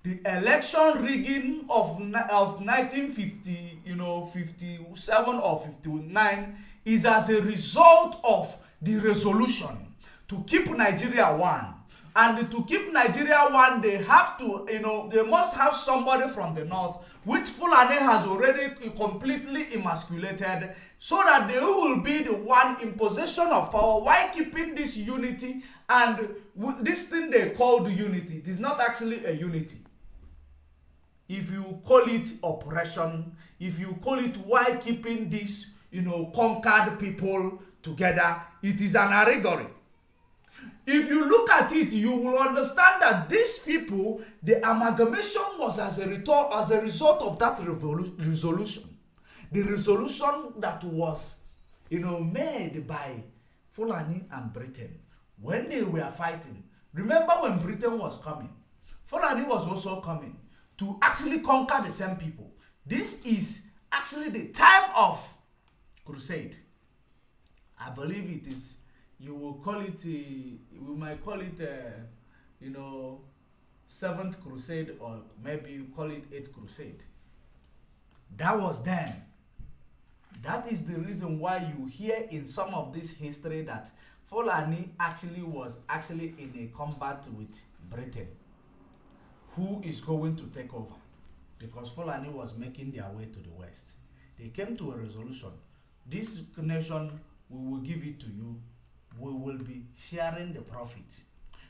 The election rigging of 1950, 57 or 59 is as a result of the resolution to keep Nigeria one. And to keep Nigeria one, they have to, they must have somebody from the North, which Fulani has already completely emasculated, so that they will be the one in possession of power while keeping this unity. And this thing they call the unity, it is not actually a unity. If you call it oppression, if you call it why keeping this, conquered people together, it is an allegory. If you look at it, you will understand that these people, the amalgamation was as a result of that resolution. The resolution that was, made by Fulani and Britain when they were fighting. Remember when Britain was coming, Fulani was also coming to actually conquer the same people. This is actually the time of crusade. I believe it is. You will call it, we might call it, 7th crusade, or maybe you call it 8th crusade. That was then. That is the reason why you hear in some of this history that Fulani was in a combat with Britain, who is going to take over, because Fulani was making their way to the west. They came to a resolution. This nation, we will give it to you. We will be sharing the profit,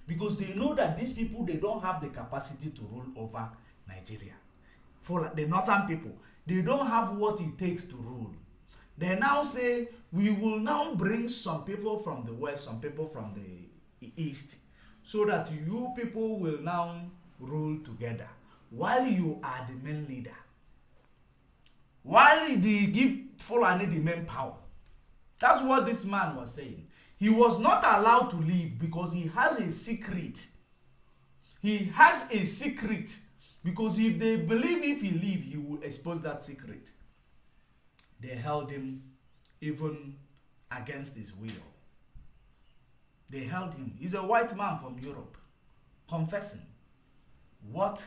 because they know that these people, they don't have the capacity to rule over Nigeria. For the northern people, they don't have what it takes to rule. They now say, we will now bring some people from the west, some people from the east, so that you people will now rule together while you are the main leader, while they give Fulani the main power. That's what this man was saying. He was not allowed to leave because he has a secret. He has a secret, because if they believe if he leave, he will expose that secret. They held him even against his will. They held him. He's a white man from Europe, confessing what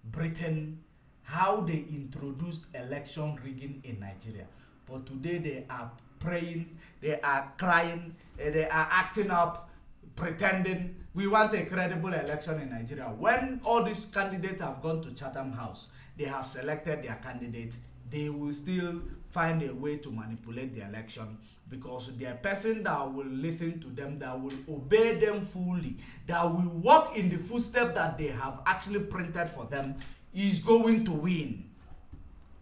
Britain, how they introduced election rigging in Nigeria. But today they are praying, they are crying, they are acting up, pretending we want a credible election in Nigeria. When all these candidates have gone to Chatham House, they have selected their candidate, they will still find a way to manipulate the election, because the person that will listen to them, that will obey them fully, that will walk in the footsteps that they have actually printed for them, is going to win.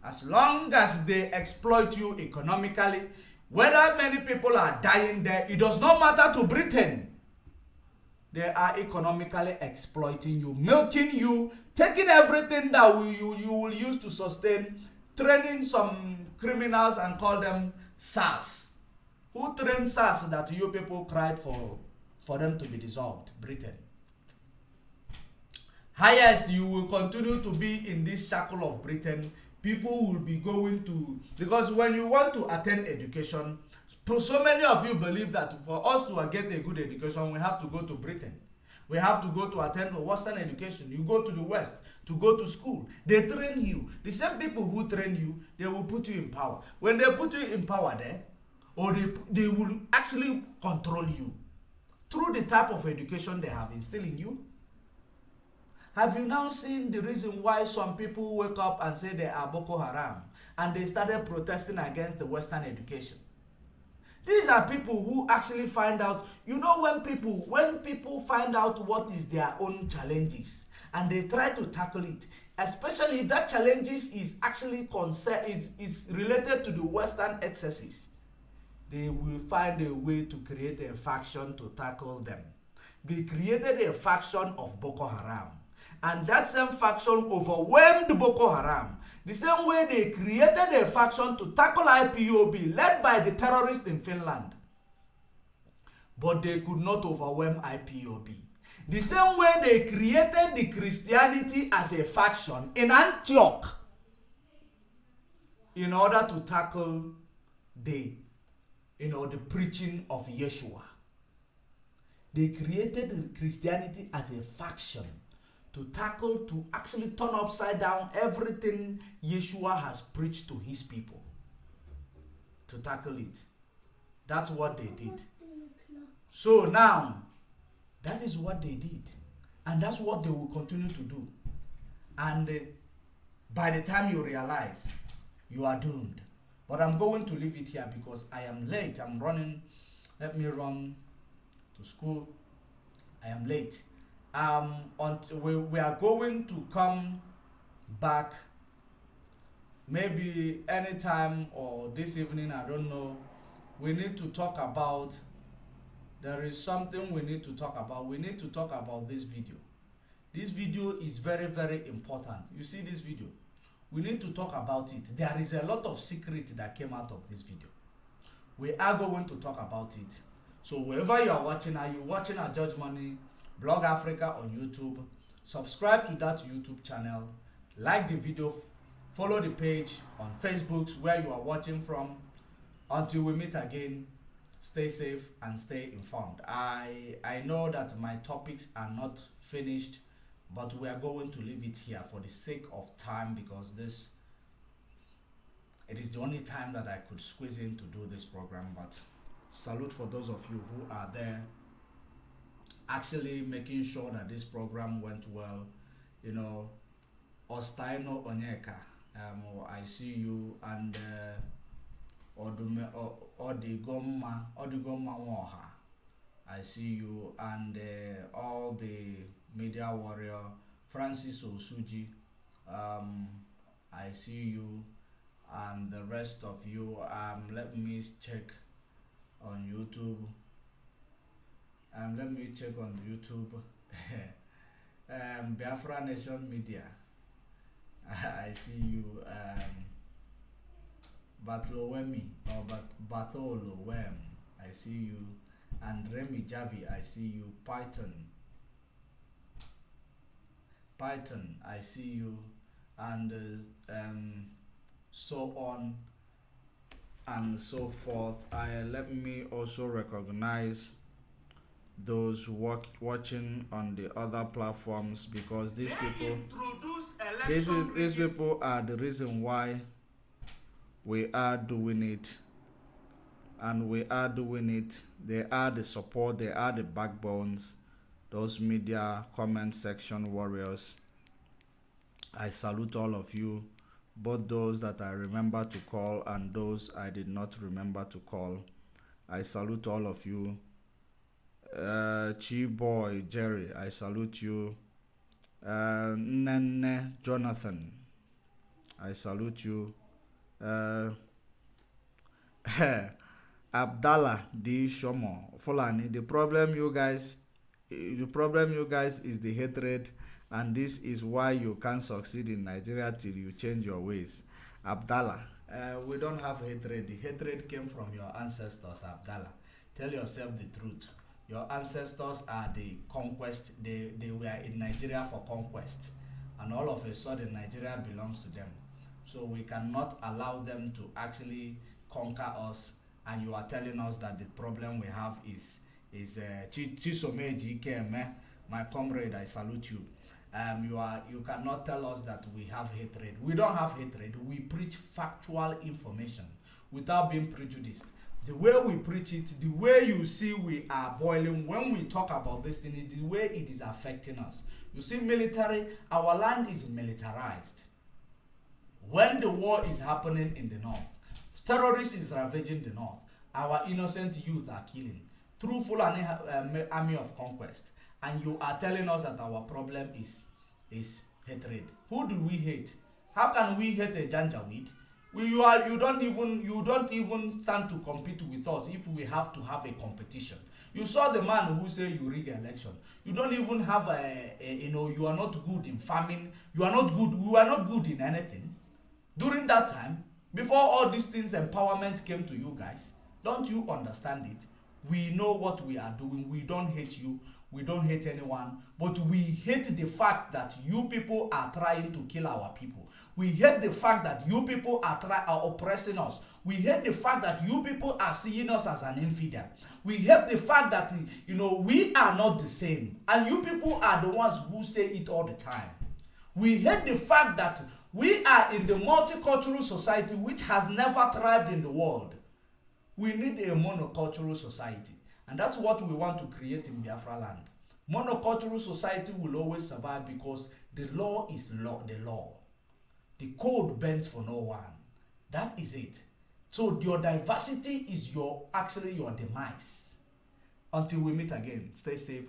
As long as they exploit you economically, whether many people are dying there, it does not matter to Britain. They are economically exploiting you, milking you, taking everything that you will use to sustain, training some criminals and call them SARS. Who trained SARS that you people cried for them to be dissolved? Britain. Highest, you will continue to be in this shackle of Britain. People will be going to, because when you want to attend education, so many of you believe that for us to get a good education, we have to go to Britain. We have to go to attend a Western education. You go to the West to go to school. They train you. The same people who train you, they will put you in power. When they put you in power there, or they will actually control you through the type of education they have instilled in you. Have you now seen the reason why some people wake up and say they are Boko Haram and they started protesting against the Western education? These are people who actually find out, when people find out what is their own challenges and they try to tackle it, especially if that challenges is actually is related to the Western excesses, they will find a way to create a faction to tackle them. They created a faction of Boko Haram. And that same faction overwhelmed Boko Haram. The same way they created a faction to tackle IPOB led by the terrorists in Finland. But they could not overwhelm IPOB. The same way they created the Christianity as a faction in Antioch in order to tackle the preaching of Yeshua. They created Christianity as a faction to actually turn upside down everything Yeshua has preached to his people. To tackle it. That's what they did. So now, that is what they did. And that's what they will continue to do. And by the time you realize, you are doomed. But I'm going to leave it here because I am late. I'm running. Let me run to school. I am late. We are going to come back maybe anytime or this evening, I don't know. We need to talk about, there is something we need to talk about. We need to talk about this video. This video is very, very important. You see this video? We need to talk about it. There is a lot of secret that came out of this video. We are going to talk about it. So wherever you are watching, are you watching at Judge Money, Blog Africa on YouTube? Subscribe to that YouTube channel. Like the video. Follow the page on Facebook where you are watching from. Until we meet again, stay safe and stay informed. I know that my topics are not finished, but we are going to leave it here for the sake of time because it is the only time that I could squeeze in to do this program. But salute for those of you who are there actually making sure that this program went well. You know, Ostaino Onyeka, I see you, and Odigoma Woha, I see you, and all the media warrior, Francis Osuji, I see you, and the rest of you. Let me check on YouTube. Let me check on YouTube. Biafra Nation Media, I see you. Batolowemi or Batolowem, I see you. And Remy Javi, I see you. Python, I see you. And so on and so forth. Let me also recognize those watching on the other platforms, because these people are the reason why we are doing it, and we are doing it. They are the support, they are the backbones, those media comment section warriors. I salute all of you, both those that I remember to call and those I did not remember to call. I salute all of you. Chi Boy Jerry, I salute you. Nene Jonathan, I salute you. Abdallah D. Shomo Fulani, the problem you guys is the hatred, and this is why you can't succeed in Nigeria till you change your ways. Abdallah, we don't have hatred. The hatred came from your ancestors. Abdallah, tell yourself the truth. Your ancestors are the conquest. They were in Nigeria for conquest, and all of a sudden Nigeria belongs to them. So we cannot allow them to actually conquer us. And you are telling us that the problem we have is Chisomeji Keme, my comrade. I salute you. You cannot tell us that we have hatred. We don't have hatred. We preach factual information without being prejudiced. The way we preach it, the way you see we are boiling when we talk about this thing, the way it is affecting us. You see, military, our land is militarized. When the war is happening in the north, terrorists is ravaging the north, our innocent youth are killing through Fulani army of conquest, and you are telling us that our problem is hatred. Who do we hate? How can we hate a Janjaweed? You don't even stand to compete with us if we have to have a competition. You saw the man who said you rig election. You don't even have you are not good in farming. You are not good. We are not good in anything. During that time, before all these things, empowerment came to you guys, don't you understand it? We know what we are doing. We don't hate you. We don't hate anyone. But we hate the fact that you people are trying to kill our people. We hate the fact that you people are oppressing us. We hate the fact that you people are seeing us as an infidel. We hate the fact that, we are not the same. And you people are the ones who say it all the time. We hate the fact that we are in the multicultural society which has never thrived in the world. We need a monocultural society. And that's what we want to create in Biafra land. Monocultural society will always survive because the law is the law. The code bends for no one. That is it. So your diversity is actually your demise. Until we meet again, stay safe.